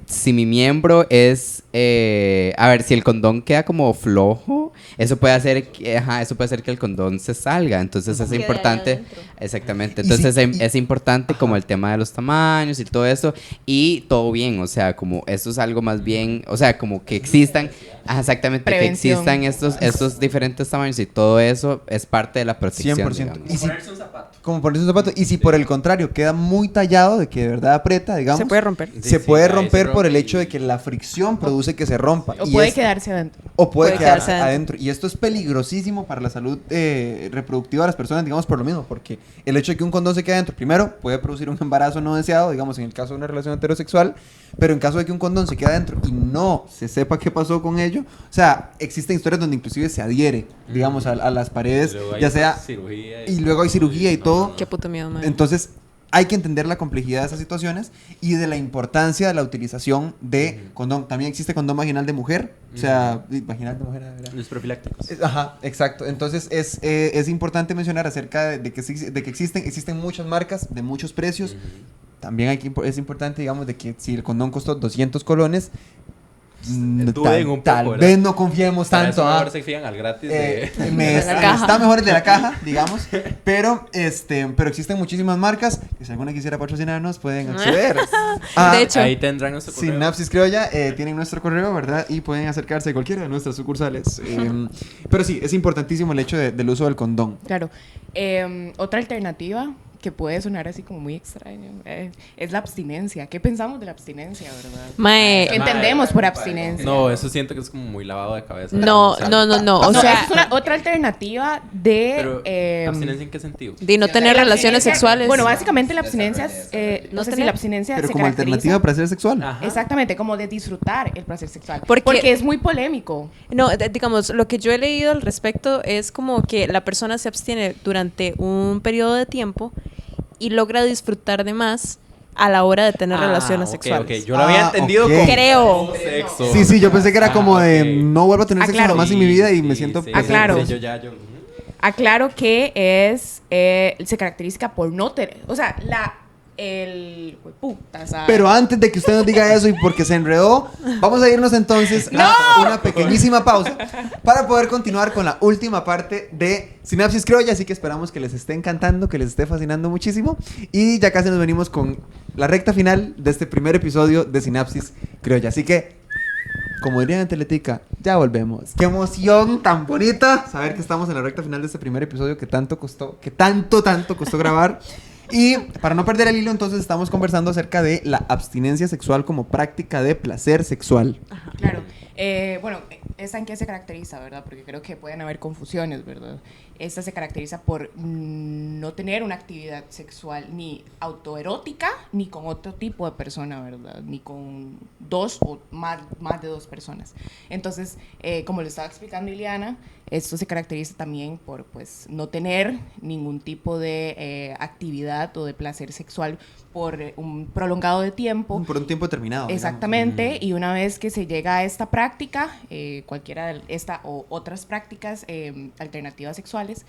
si mi miembro es, a ver, si el condón queda como flojo, eso puede hacer que el condón se salga, entonces es Quede ahí importante, adentro. exactamente, Y entonces si- es importante como el tema de los tamaños y todo eso, y todo bien, o sea, como esto es algo más bien, o sea, como que existan, exactamente, que Prevención. existan estos diferentes tamaños y todo eso es parte de la protección, 100%. digamos. Y si, Ponerse un zapato. como ponerse un zapato. Y si por el contrario queda muy tallado, de que de verdad aprieta, digamos. Se puede romper. Se Sí, puede ahí se romper por el rompe hecho de y- que la fricción produce que se rompa. O Y puede es- quedarse adentro. O puede Puede quedarse quedarse adentro. Y esto es peligrosísimo para la salud reproductiva de las personas, digamos, por lo mismo. Porque el hecho de que un condón se quede adentro, primero, puede producir un embarazo no deseado, digamos, en el caso de una relación heterosexual. Pero en caso de que un condón se quede adentro y no se sepa qué pasó con ello, o sea, existen historias donde inclusive se adhiere, digamos, a las paredes, Y luego hay ya sea... cirugía y luego hay cirugía y todo. Qué puto miedo, man. Entonces, hay que entender la complejidad de esas situaciones y de la importancia de la utilización de condón. También existe condón vaginal de mujer. O sea, vaginal de mujer. ¿verdad? Los profilácticos. Ajá, exacto. Entonces, es importante mencionar acerca de que existen muchas marcas de muchos precios. También es importante, digamos, de que si el condón costó 200 colones, Duden un poco, tal ¿verdad? vez no confiemos Para tanto. eso ah. mejor se fían al gratis Eh, de... De la caja. está mejor el de la caja, digamos, pero existen muchísimas marcas que si alguna quisiera patrocinarnos pueden acceder. De hecho. Ahí tendrán nuestro correo. Sinapsis Criolla tienen nuestro correo, ¿verdad? Y pueden acercarse a cualquiera de nuestras sucursales. Pero sí, es importantísimo el hecho del uso del condón. Claro. Otra alternativa que puede sonar así como muy extraño es la abstinencia. ¿Qué pensamos de la abstinencia, verdad? Mae, ¿Qué entendemos por abstinencia? No, eso siento que es como muy lavado de cabeza. no, O sea, no, no, no. O No, sea, esa es una otra alternativa de... Pero, ¿abstinencia en qué sentido? de no tener la relaciones abstinencia- sexuales. Bueno, básicamente la abstinencia es... No no sé si tener- la abstinencia Pero se como caracteriza- alternativa para ser sexual. Ajá. Exactamente, como de disfrutar el placer sexual. Porque- Porque es muy polémico. No, digamos, lo que yo he leído al respecto es como que la persona se abstiene durante un periodo de tiempo y logra disfrutar de más a la hora de tener relaciones ok, sexuales. ok. Yo lo había entendido ok. como Creo. sexo. Sí, yo pensé que era como de ok. no vuelvo a tener sexo Aclaro. jamás en mi vida y me Sí, siento... sí, pues, Aclaro. sí, yo. Aclaro que se caracteriza por no tener... O sea, Pero antes de que usted nos diga eso y porque se enredó, vamos a irnos entonces a una pequeñísima pausa para poder continuar con la última parte de Sinapsis Criolla. Así que esperamos que les esté encantando, que les esté fascinando muchísimo. Y ya casi nos venimos con la recta final de este primer episodio de Sinapsis Criolla. Así que, como dirían en Teletica, ya volvemos. Qué emoción tan bonita saber que estamos en la recta final de este primer episodio que tanto costó grabar. Y para no perder el hilo, entonces estamos conversando acerca de la abstinencia sexual como práctica de placer sexual. Claro. Bueno, ¿esta en qué se caracteriza, verdad? Porque creo que pueden haber confusiones, ¿verdad? Esta se caracteriza por no tener una actividad sexual ni autoerótica ni con otro tipo de persona, ¿verdad? Ni con dos o más de dos personas. Entonces, como le estaba explicando Ileana, esto se caracteriza también por pues no tener ningún tipo de actividad o de placer sexual por un prolongado de tiempo. Por un tiempo determinado. digamos. Exactamente, y una vez que se llega a esta práctica, cualquiera de esta o otras prácticas alternativas sexuales,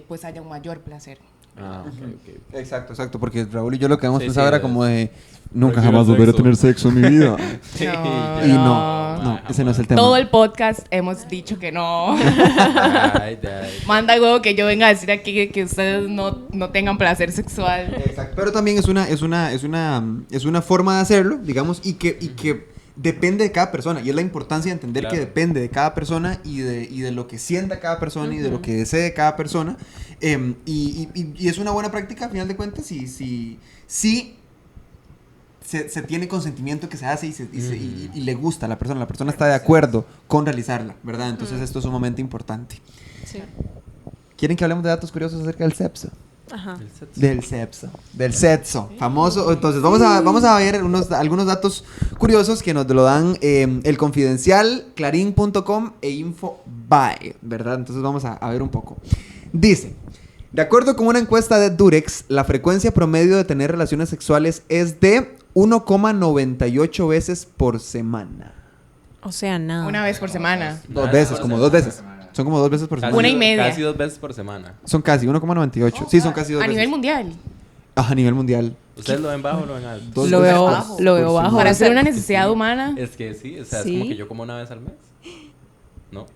pues haya un mayor placer. Ah, ok. Exacto, porque Raúl y yo lo que hemos Sí, pensado sí, era es- como de nunca Prefiero jamás volveré a sexo. tener sexo en mi vida. Sí, Y no, ese no es el tema. Todo el podcast hemos dicho que no. Ay. Manda huevo que yo venga a decir aquí que ustedes no tengan placer sexual. Exacto. Pero también es una forma de hacerlo, digamos, y que depende de cada persona. Y es la importancia de entender Claro. que depende de cada persona y de lo que sienta cada persona y de lo que desee cada persona. Y es una buena práctica, a final de cuentas, si se tiene consentimiento que se hace y le gusta a la persona está de acuerdo con realizarla, ¿verdad? Entonces esto es sumamente importante. Sí. ¿Quieren que hablemos de datos curiosos acerca del sexo? Ajá. Del sexo, famoso. Entonces vamos a ver algunos datos curiosos que nos lo dan El Confidencial, Clarín.com e Infobae, ¿verdad? Entonces vamos a ver un poco. Dice, de acuerdo con una encuesta de Durex, la frecuencia promedio de tener relaciones sexuales es de 1,98 veces por semana. O sea, nada. Una vez por semana. Dos veces. Son como 2 veces por semana. Una y media. Casi 2 veces por semana. Son casi 1,98. Sí, son casi 2 A veces. nivel mundial. A nivel mundial. ¿Ustedes lo ven bajo o lo ven alto? 2 Lo veces veo por- bajo. Lo veo por bajo. semana. Para o sea, hacer una necesidad humana. Es que sí, o sea, es Sí. como que yo como una vez al mes. ¿No?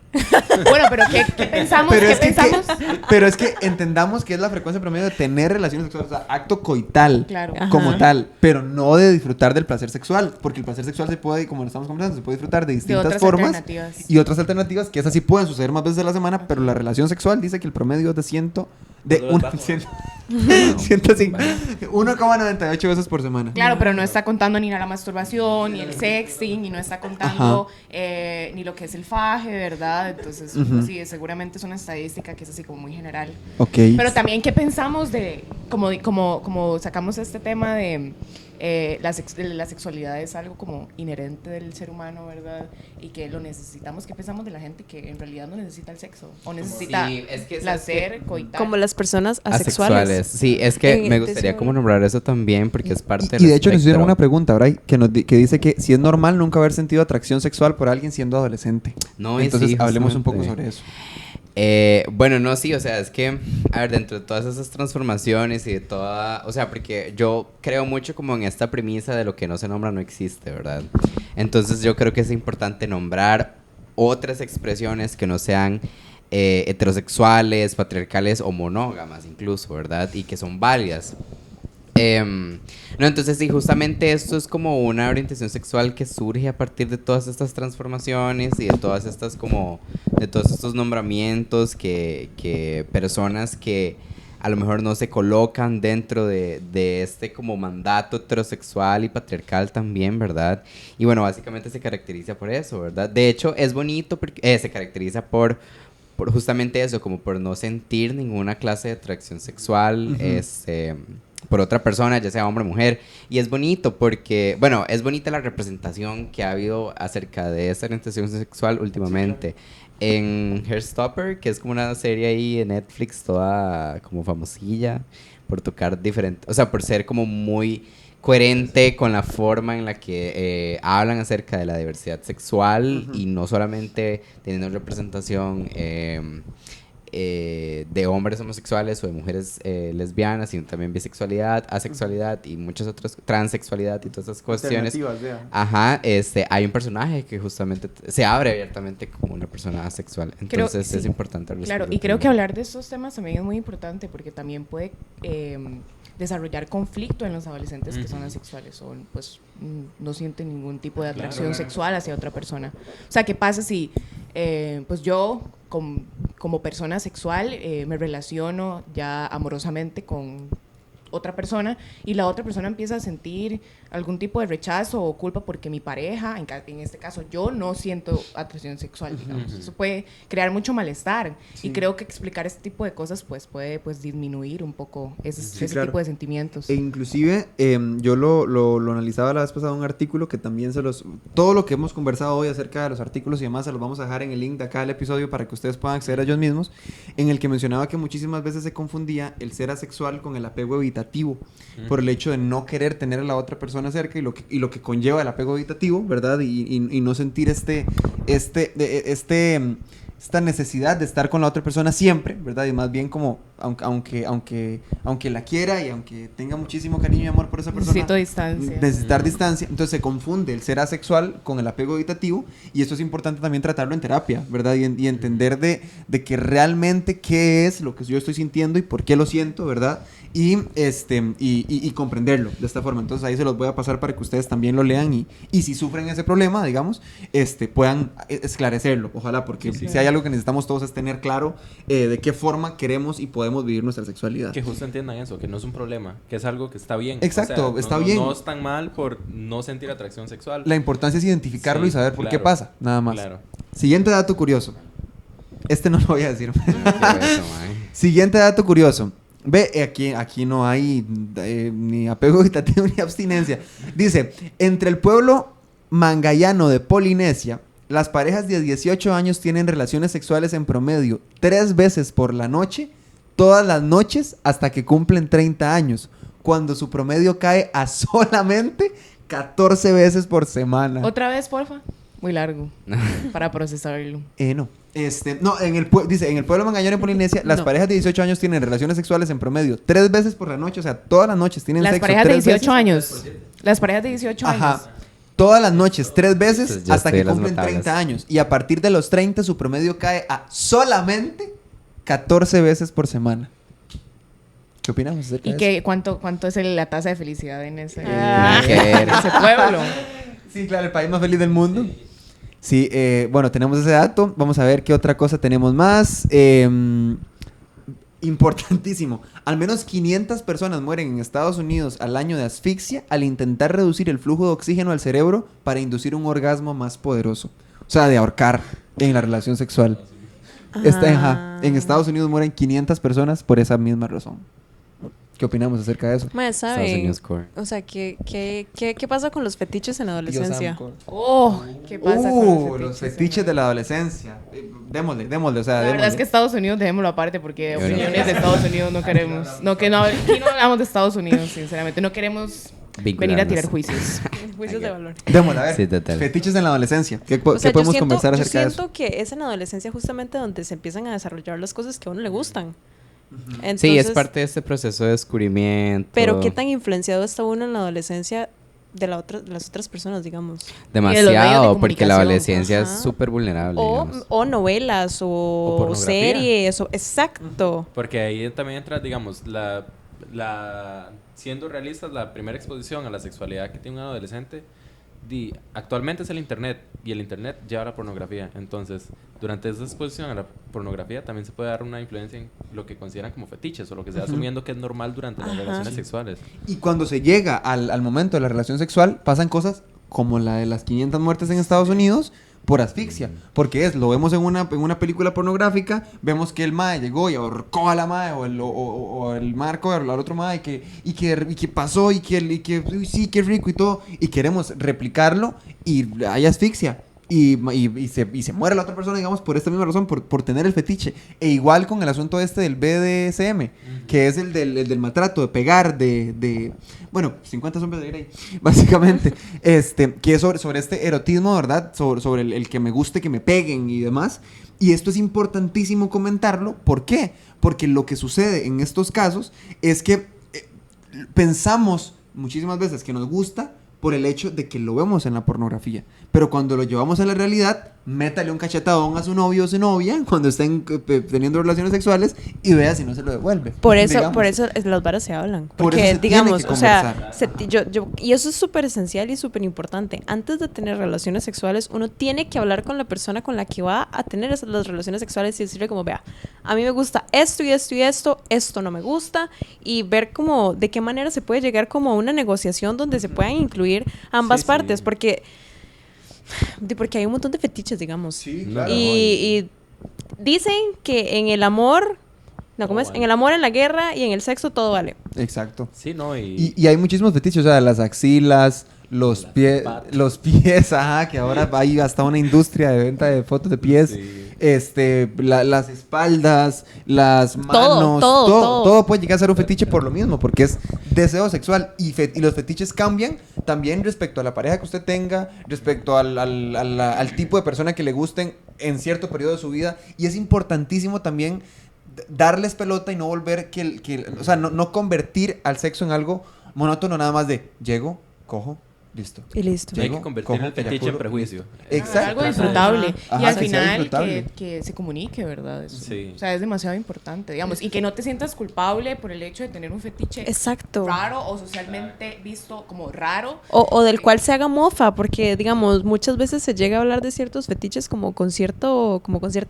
Bueno, pero ¿qué pensamos? Pero ¿Qué es que, pensamos? pero es que entendamos que es la frecuencia promedio de tener relaciones sexuales, o sea, acto coital Claro. Ajá. como tal, pero no de disfrutar del placer sexual, porque el placer sexual se puede, como lo estamos conversando, se puede disfrutar de De distintas otras formas alternativas. y otras alternativas que esas sí pueden suceder más veces a la semana, pero la relación sexual dice que el promedio es de 105, 1,98 veces por semana. Claro, pero no está contando ni la masturbación, ni el sexting, y no está contando ni lo que es el faje, ¿verdad? Entonces, Ujú. sí, seguramente es una estadística que es así como muy general. Ok. Pero también, ¿qué pensamos de, como sacamos este tema de la sexualidad es algo como inherente del ser humano, ¿verdad? Y que lo necesitamos. ¿Qué pensamos de la gente que en realidad no necesita el sexo? O necesita Sí, es que- placer, coital. Como las personas asexuales. Sí, es que En me el gustaría deseo. como nombrar eso también porque es parte Y de hecho nos hicieron espectro. una pregunta, Bray, que dice que si es normal nunca haber sentido atracción sexual por alguien siendo adolescente. No, y Entonces sí, hablemos un poco justamente. sobre eso. Bueno, no, sí, o sea, es que, a ver, dentro de todas esas transformaciones y de toda, o sea, porque yo creo mucho como en esta premisa de lo que no se nombra no existe, ¿verdad? Entonces yo creo que es importante nombrar otras expresiones que no sean heterosexuales, patriarcales o monógamas incluso, ¿verdad? Y que son válidas. No, entonces sí, justamente esto es como una orientación sexual que surge a partir de todas estas transformaciones y de todas estas como, de todos estos nombramientos que personas que a lo mejor no se colocan dentro de este como mandato heterosexual y patriarcal también, ¿verdad? Y bueno, básicamente se caracteriza por eso, ¿verdad? De hecho, es bonito porque se caracteriza por justamente eso, como por no sentir ninguna clase de atracción sexual, por otra persona, ya sea hombre o mujer. Y es bonito porque, bueno, es bonita la representación que ha habido acerca de esa orientación sexual últimamente. En Hairstopper, que es como una serie ahí en Netflix, toda como famosilla, por tocar diferente, o sea, por ser como muy coherente con la forma en la que hablan acerca de la diversidad sexual y no solamente teniendo representación de hombres homosexuales o de mujeres lesbianas, sino también bisexualidad, asexualidad y muchas otras, transexualidad y todas esas cuestiones. Ajá, hay un personaje que justamente se abre abiertamente como una persona asexual. Entonces sí. es importante. Claro, y creo que hablar de estos temas también es muy importante porque también puede desarrollar conflicto en los adolescentes que son asexuales o pues no sienten ningún tipo de atracción sexual hacia otra persona. O sea, ¿qué pasa si pues yo como persona sexual me relaciono ya amorosamente con otra persona y la otra persona empieza a sentir algún tipo de rechazo o culpa porque mi pareja, en este caso yo, no siento atracción sexual, digamos. Eso puede crear mucho malestar y creo que explicar este tipo de cosas pues puede pues disminuir un poco ese claro. tipo de sentimientos. E inclusive, yo lo analizaba la vez pasada en un artículo que también todo lo que hemos conversado hoy acerca de los artículos y demás, se los vamos a dejar en el link de acá del episodio para que ustedes puedan acceder a ellos mismos, en el que mencionaba que muchísimas veces se confundía el ser asexual con el apego evitativo, por el hecho de no querer tener a la otra persona cerca y lo que conlleva el apego evitativo, ¿verdad? Y no sentir esta necesidad de estar con la otra persona siempre, ¿verdad? Y más bien como, aunque la quiera y aunque tenga muchísimo cariño y amor por esa persona, Necesito distancia. necesitar distancia, entonces se confunde el ser asexual con el apego evitativo y esto es importante también tratarlo en terapia, ¿verdad? Y entender de que realmente qué es lo que yo estoy sintiendo y por qué lo siento, ¿verdad? Y comprenderlo de esta forma. Entonces ahí se los voy a pasar para que ustedes también lo lean y si sufren ese problema, digamos, puedan esclarecerlo, ojalá, porque si hay algo que necesitamos todos es tener claro de qué forma queremos y podemos vivir nuestra sexualidad. Que justo entiendan eso, que no es un problema, que es algo que está bien. Exacto, está no, bien. No es tan mal por no sentir atracción sexual. La importancia es identificarlo Sí, y saber por qué claro. pasa, nada más. Claro. Siguiente dato curioso. No lo voy a decir. Quiero eso, mae. Siguiente dato curioso. Ve, aquí no hay ni apego evitativo ni abstinencia. Dice, entre el pueblo mangayano de Polinesia, las parejas de 18 años tienen relaciones sexuales en promedio 3 veces por la noche, todas las noches hasta que cumplen 30 años, cuando su promedio cae a solamente 14 veces por semana. Otra vez, porfa. Muy largo para procesarlo. No. No, dice, en el pueblo Magallanes en Polinesia, las No. parejas de 18 años tienen relaciones sexuales en promedio 3 veces por la noche, o sea, todas las noches tienen Las sexo parejas de 3 18 veces. años. Las parejas de 18 años. Ajá. Todas las noches, 3 veces, Entonces, ya hasta estoy que en las cumplen notables. 30 años. Y a partir de los 30, su promedio cae a solamente 14 veces por semana. ¿Qué opinamos acerca ¿Y de qué, cuánto es la tasa de felicidad en ese, Ah. en ese pueblo? eso? Sí, claro, el país más feliz del mundo. Sí, bueno, tenemos ese dato. Vamos a ver qué otra cosa tenemos más. Importantísimo. Al menos 500 personas mueren en Estados Unidos al año de asfixia al intentar reducir el flujo de oxígeno al cerebro para inducir un orgasmo más poderoso. O sea, de ahorcar en la relación sexual. En Estados Unidos mueren 500 personas por esa misma razón. ¿Qué opinamos acerca de eso? Mae, Estados ¿saben? Unidos Core. O sea, ¿qué pasa con los fetiches en la adolescencia? Oh, ¿qué pasa con Los fetiches de la adolescencia. Démosle, o sea, La verdad démosle. es que Estados Unidos, dejémoslo aparte, porque Yo no. opiniones de Estados Unidos no queremos. Aquí no hablamos de Estados Unidos, sinceramente. No queremos venir a Vincularnos. tirar juicios. Juicios de valor. Démosle, a ver. Sí, total. Fetiches en la adolescencia. ¿Qué, O sea, qué podemos yo conversar acerca de siento eso? que es en la adolescencia justamente donde se empiezan a desarrollar las cosas que a uno le gustan. Entonces, Sí, es parte de este proceso de descubrimiento. Pero ¿qué tan influenciado está uno en la adolescencia de las otras personas, digamos? Y de los medios de Demasiado, porque la comunicación. adolescencia Ajá. es súper vulnerable, digamos. O novelas, o pornografía. series, exacto. Porque ahí también entra, digamos, siendo realistas, la primera exposición a la sexualidad que tiene un adolescente, actualmente es el internet, y el internet lleva a la pornografía. Entonces, durante esa exposición a la pornografía también se puede dar una influencia en lo que consideran como fetiches, o lo que se va asumiendo que es normal durante las Ajá. relaciones sexuales. Y cuando se llega al momento de la relación sexual, pasan cosas como la de las 500 muertes en Estados Unidos por asfixia. Porque lo vemos en una película pornográfica, vemos que el mae llegó y ahorcó a la mae, o el marco al otro mae, y que pasó, y que uy, sí, qué rico y todo, y queremos replicarlo, y hay asfixia. Y se muere la otra persona, digamos, por esta misma razón, por tener el fetiche. E igual con el asunto del BDSM, que es el del maltrato, de pegar, bueno, 50 sombras de Grey, básicamente, que es sobre este erotismo, ¿verdad? Sobre el que me guste, que me peguen y demás. Y esto es importantísimo comentarlo. ¿Por qué? Porque lo que sucede en estos casos es que pensamos muchísimas veces que nos gusta por el hecho de que lo vemos en la pornografía. Pero cuando lo llevamos a la realidad, métale un cachetadón a su novio o su novia cuando estén teniendo relaciones sexuales y vea si no se lo devuelve. Por eso digamos. las varas se hablan. Por Porque, eso se tiene digamos, que o sea, conversar. y eso es súper esencial y súper importante. Antes de tener relaciones sexuales, uno tiene que hablar con la persona con la que va a tener las relaciones sexuales y decirle como, vea, a mí me gusta esto y esto y esto no me gusta, y ver como de qué manera se puede llegar como a una negociación donde se puedan incluir ambas Sí, partes, sí. porque hay un montón de fetiches, digamos. Sí, claro. claro. Y dicen que en el amor, no, ¿cómo es? vale. En el amor, en la guerra y en el sexo todo vale. Exacto. Sí, ¿no? Y hay muchísimos fetiches, o sea, las axilas, los Las pies, patas. ajá, que ahora hay hasta una industria de venta de fotos de pies, Sí. las espaldas, las manos, todo. todo puede llegar a ser un fetiche por lo mismo, porque es deseo sexual y los fetiches cambian también respecto a la pareja que usted tenga, respecto al tipo de persona que le gusten en cierto periodo de su vida, y es importantísimo también darles pelota y no volver o sea, no convertir al sexo en algo monótono, nada más de llego, cojo, listo. Y listo. No hay Llego, que convertir cojo, el fetiche en eyaculo. prejuicio. Exacto. Algo disfrutable. Ajá, y al que sea final disfrutable. que se comunique, ¿verdad? Eso. Sí. O sea, es demasiado importante, digamos. Y que no te sientas culpable por el hecho de tener un fetiche Exacto. raro o socialmente visto como raro. O del cual se haga mofa, porque, digamos, muchas veces se llega a hablar de ciertos fetiches como con cierta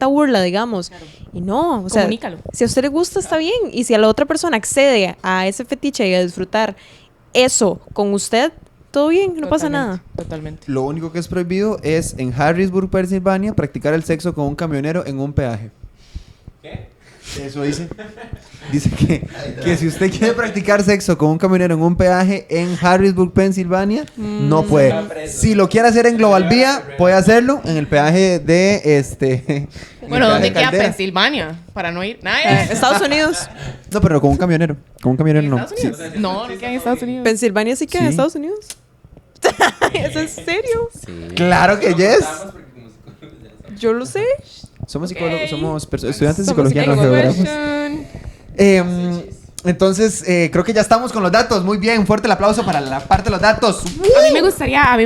burla, digamos. Claro. Y no, o sea, Comunícalo. si a usted le gusta, está bien. Y si a la otra persona accede a ese fetiche y a disfrutar eso con usted, todo bien, no pasa nada. Totalmente. Lo único que es prohibido es en Harrisburg, Pensilvania, practicar el sexo con un camionero en un peaje. ¿Qué? Eso dice. Dice que si usted quiere practicar sexo con un camionero en un peaje en Harrisburg, Pensilvania, no puede. Si lo quiere hacer en Global Vía, puede hacerlo en el peaje de en el Bueno, peaje ¿dónde de queda Caldera. Pensilvania? Para no ir. Nada. Estados Unidos. No, pero con un camionero. Con un camionero ¿En no. Estados Sí. Unidos? No, no queda en Estados Unidos. Pensilvania sí queda en Sí. Estados Unidos. ¿Es en serio? Sí. Claro que yes. Yo lo sé. Somos Ok. psicólogos, estudiantes de Somos psicología, no psicólogos. geógrafos. Entonces, creo que ya estamos con los datos. Muy bien, un fuerte el aplauso para la parte de los datos. A mí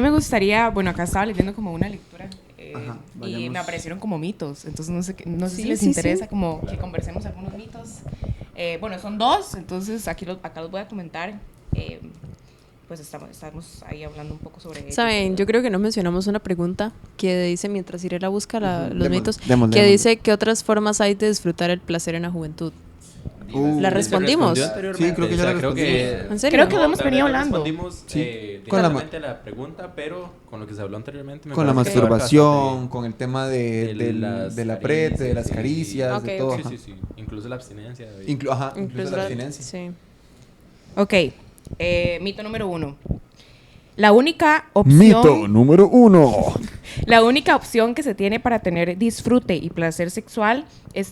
me gustaría, bueno, acá estaba leyendo como una lectura Ajá, y vayamos. me aparecieron como mitos, entonces no sé Sí, si les sí, interesa sí. como que conversemos algunos mitos. Bueno, son dos, entonces acá los voy a comentar. Pues estamos ahí hablando un poco sobre ellos, Saben, ¿verdad? yo creo que no mencionamos una pregunta que dice, mientras Irela busca los mitos, démosle. que dice ¿qué otras formas hay de disfrutar el placer en la juventud? ¿La respondimos? Sí, creo que ya la ¿En serio? Creo que lo hemos venido hablando. Respondimos Sí. Con la directamente la pregunta, pero con lo que se habló anteriormente. me Con la parece que abarca masturbación, con el tema De de las la prete, de las caricias, caricias, Ok, de todo. ok. Sí, ajá. sí, sí. Incluso la abstinencia. Incluso la abstinencia. Sí. Ok, mito número 1. La única opción... número 1. La única opción que se tiene para tener disfrute y placer sexual es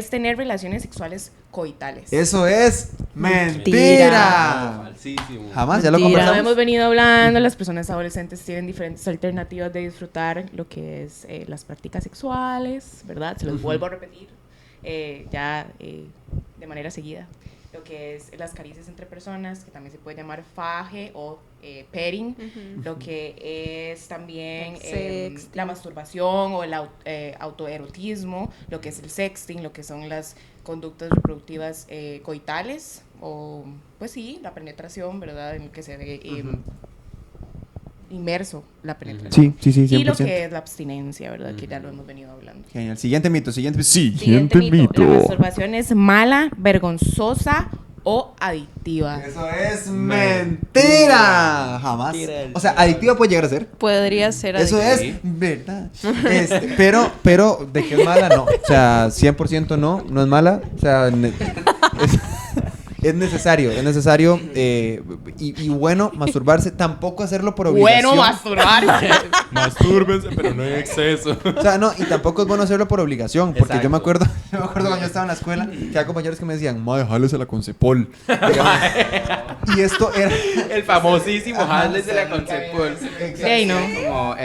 tener relaciones sexuales coitales. Eso es mentira. Mentira. Falsísimo. Jamás, ya lo Mentira. Ya lo conversamos. hemos venido hablando, las personas adolescentes tienen diferentes alternativas de disfrutar lo que es las prácticas sexuales, ¿verdad? Se los vuelvo a repetir de manera seguida. Lo que es las caricias entre personas, que también se puede llamar faje o petting, lo que es también El sexting. la masturbación o el autoerotismo, lo que es el sexting, lo que son las conductas reproductivas coitales, o pues sí, la penetración, ¿verdad? En el que se ve inmerso la penetración. Sí, 100%. Y lo que es la abstinencia, ¿verdad? Que ya lo hemos venido hablando. Genial. Siguiente mito. Siguiente mito. La masturbación es mala, vergonzosa o adictiva. Eso es mentira. Jamás. O sea, adictiva puede llegar a ser. Podría ser Eso adictivo. es verdad. Pero de que es mala, no. O sea, 100% no es mala. O sea, es necesario y bueno masturbarse, tampoco hacerlo por obligación. Bueno, masturbar. Mastúrbense, pero no en exceso. O sea, no, y tampoco es bueno hacerlo por obligación, porque Exacto. yo me acuerdo cuando yo estaba en la escuela, que había compañeros que me decían, "Mae, jálese la Concepol." Digamos. Y esto era El famosísimo Ajá, Hales de la Concepol. Ey, no. Como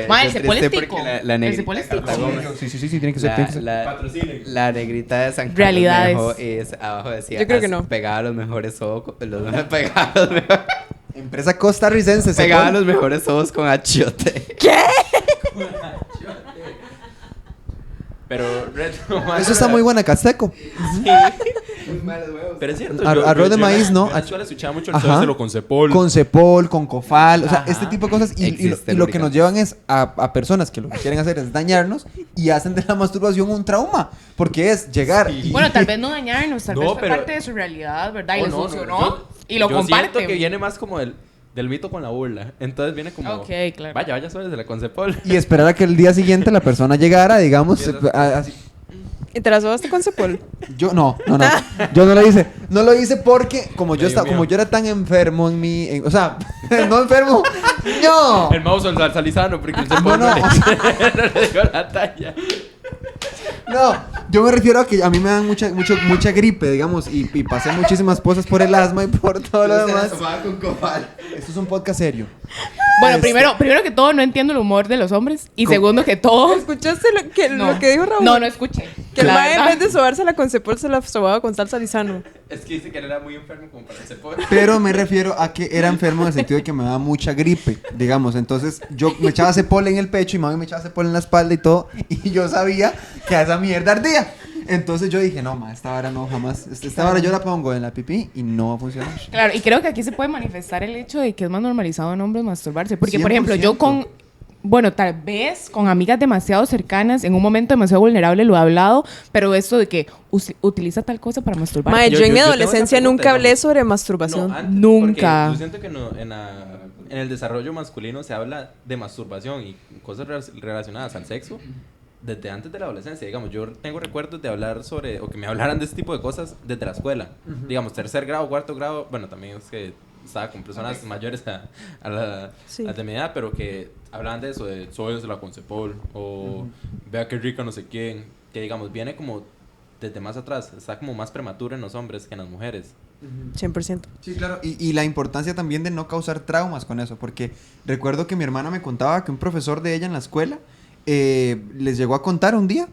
Ma, el qué cepol es triste tico. porque la El negrita cepol es tico. Carla Gómez, Sí, tiene que ser, tiene que ser. Patrocinen. la negrita de San Carlos Realidades. me dejó y abajo decía Yo creo que no. pegaba los mejores ojos pegaba los mejores, Empresa costarricense, pegaba Cepol. los mejores ojos con achiote. Pero Eso está muy buena, Casteco. Pero es cierto. Arroz de maíz, ¿no? Yo en Venezuela escuchaba mucho el Ajá. de lo Concepol. Con Cepol, con Cofal, o sea, Ajá. este tipo de cosas. Y Existen lo que nos lubricantes. llevan es a personas que lo que quieren hacer es dañarnos y hacen de la masturbación un trauma. Porque es llegar Sí. y... Bueno, tal vez no dañarnos, tal No, vez fue pero- parte de su realidad, ¿verdad? Y Oh, les no, funcionó yo- y lo yo comparten. siento que viene más como del mito con la burla. Entonces viene como... Ok, claro. Vaya, sobre de la Concepol. y esperar a que el día siguiente la persona llegara, digamos, así. ¿Y te la sobaste con Cepol? Yo no. Yo no lo hice. No lo hice porque como yo Medio estaba, mío. como yo era tan enfermo o sea, no enfermo. No. El mouse salizano, porque el No, Cepol no. no le dio la talla. No, yo me refiero a que a mí me dan mucha gripe, digamos, y pasé muchísimas cosas por el asma y por todo lo demás. Esto es un podcast serio. Bueno, Este- primero que todo, no entiendo el humor de los hombres. Y segundo que todo... ¿Escuchaste lo que dijo Raúl? No escuché. Que el La mae en verdad. vez de sobarse la con Cepol se la sobaba con salsa lisano. Es que dice que él era muy enfermo como para el Cepol. Pero me refiero a que era enfermo en el sentido de que me daba mucha gripe, digamos. Entonces yo me echaba cepol en el pecho y mami me echaba cepol en la espalda y todo. Y yo sabía que a esa mierda ardía. Entonces yo dije, no, ma, esta vara no, jamás. Esta vara yo la pongo en la pipí y no va a funcionar. Claro, y creo que aquí se puede manifestar el hecho de que es más normalizado en hombres masturbarse. Porque, por ejemplo, yo 100%. bueno, tal vez con amigas demasiado cercanas, en un momento demasiado vulnerable lo he hablado, pero esto de que utiliza tal cosa para masturbar. Mae, yo en mi tengo esa adolescencia pregunta, nunca hablé digamos. sobre masturbación. No, antes, Nunca. porque Yo siento que no, en el desarrollo masculino se habla de masturbación y cosas relacionadas al sexo desde antes de la adolescencia. Digamos, yo tengo recuerdos de hablar sobre, o que me hablaran de este tipo de cosas desde la escuela. Digamos, 3er grado, 4º grado. Bueno, también es que estaba con personas mayores a Sí. de mi edad, pero que hablaban de eso, de soy la Concepol, o vea qué rica no sé quién. Que digamos, viene como desde más atrás, está como más prematuro en los hombres que en las mujeres. 100%. Sí, claro. Y la importancia también de no causar traumas con eso. Porque recuerdo que mi hermana me contaba que un profesor de ella en la escuela les llegó a contar un día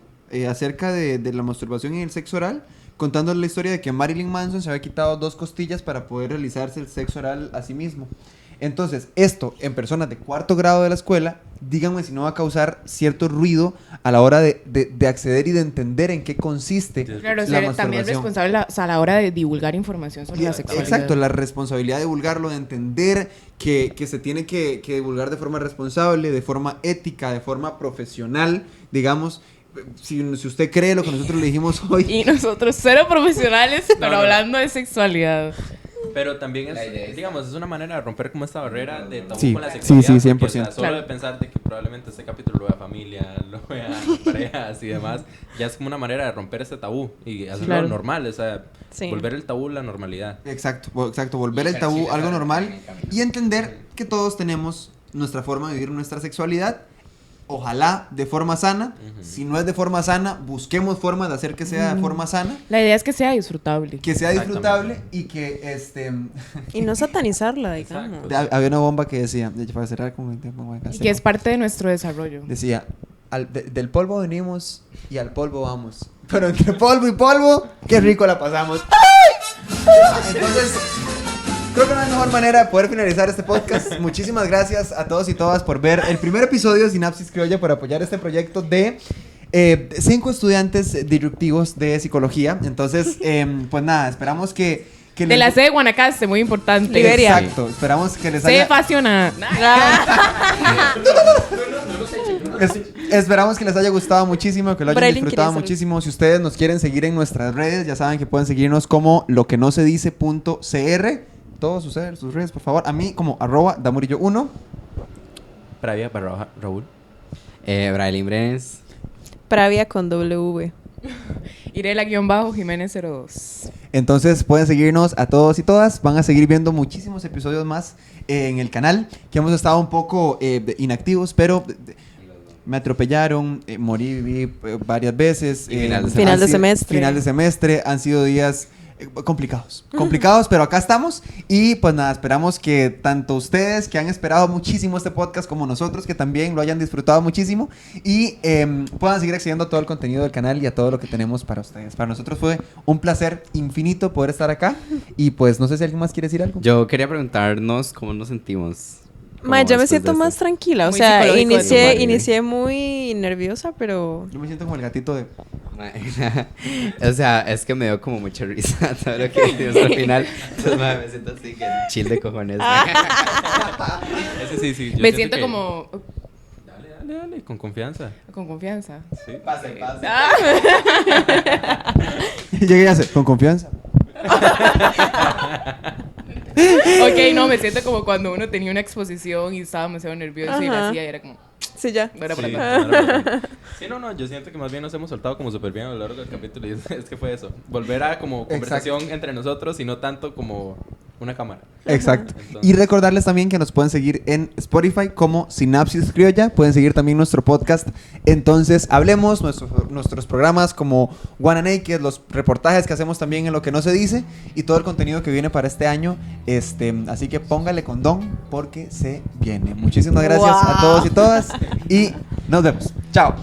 acerca de la masturbación y el sexo oral, contando la historia de que Marilyn Manson se había quitado 2 costillas para poder realizarse el sexo oral a sí mismo. Entonces, esto en personas de 4º grado de la escuela, díganme si no va a causar cierto ruido a la hora de acceder y de entender en qué consiste Claro, la ser también masturbación. responsable a la hora de divulgar información sobre la sexualidad. Exacto, la responsabilidad de divulgarlo, de entender que se tiene que divulgar de forma responsable, de forma ética, de forma profesional, digamos. Si usted cree lo que nosotros le dijimos hoy. Y nosotros 0 profesionales, pero no. hablando de sexualidad. Pero también La idea es, es- digamos, es una manera de romper como esta barrera de tabú Sí, con la sí, sexualidad. sí, porque, o sea, 100%. solo Claro. de pensar de que probablemente este capítulo lo vea familia, lo vea parejas y demás, ya es como una manera de romper este tabú y hacerlo Claro. normal, o sea, Sí. volver el tabú la normalidad. Exacto, volver Y el tabú Chile algo está normal en el camino. y entender que todos tenemos nuestra forma de vivir nuestra sexualidad. Ojalá de forma sana. Ujú. Si no es de forma sana, busquemos formas de hacer que sea de forma sana, La idea es que sea disfrutable. que sea disfrutable Exactamente. y que Y no satanizarla, digamos. Exacto. había una bomba que decía, para cerrar con el tiempo, Y que es parte de nuestro desarrollo. decía, del polvo venimos y al polvo vamos. Pero entre polvo y polvo, qué rico la pasamos. Entonces, creo que no hay mejor manera de poder finalizar este podcast. Muchísimas gracias a todos y todas por ver el primer episodio de Sinapsis Criolla, por apoyar este proyecto de 5 estudiantes disruptivos de psicología. Entonces, pues nada, esperamos que De les- la C de Guanacaste, muy importante. Liberia. Exacto, esperamos que les C de haya... Faciona. Esperamos que les haya gustado muchísimo, que lo hayan Braille disfrutado quería muchísimo. Si ustedes nos quieren seguir en nuestras redes, ya saben que pueden seguirnos como loquenosedice.cr. Todos sus redes, por favor. A mí como @damurillo1. Pravia para Raúl. Braille Brenes. Pravia con W. Irela-Jiménez 02. Entonces pueden seguirnos a todos y todas. Van a seguir viendo muchísimos episodios más en el canal, que hemos estado un poco inactivos, pero me atropellaron, morí viví, varias veces. Y final de Final han de sido- semestre. Final de semestre. Han sido días complicados, pero acá estamos. Y pues nada, esperamos que tanto ustedes que han esperado muchísimo este podcast como nosotros que también lo hayan disfrutado muchísimo y puedan seguir accediendo a todo el contenido del canal y a todo lo que tenemos para ustedes. Para nosotros fue un placer infinito poder estar acá y pues no sé si alguien más quiere decir algo. Yo quería preguntarnos cómo nos sentimos. Ma, yo me después siento de más esto. tranquila. O Muy sea, psicológico de tu parte. inicié muy nerviosa, pero... Yo me siento como el gatito de... O sea, es que me dio como mucha risa todo lo que dijimos al final. Entonces, me siento así que chill de cojones. Ese sí, sí. yo Me siento que- como Dale, con confianza. con confianza. Sí. Pase. Llegué y hace, con confianza. Ok, no, me siento como cuando uno tenía una exposición y estaba demasiado nervioso y la Ajá. hacía y era como, Sí, ya. no era para Sí, tanto. no era para tanto. Sí, no, yo siento que más bien nos hemos soltado como súper bien a lo largo del capítulo y es que fue eso. Volver a como conversación entre nosotros y no tanto como una cámara. Exacto. Entonces- Y recordarles también que nos pueden seguir en Spotify como Sinapsis Criolla. Pueden seguir también nuestro podcast. Entonces, hablemos nuestros programas como One and Naked, los reportajes que hacemos también en Lo que no se dice y todo el contenido que viene para este año. Así que póngale condón porque se viene. Muchísimas gracias a Wow. todos y todas y nos vemos. Chao.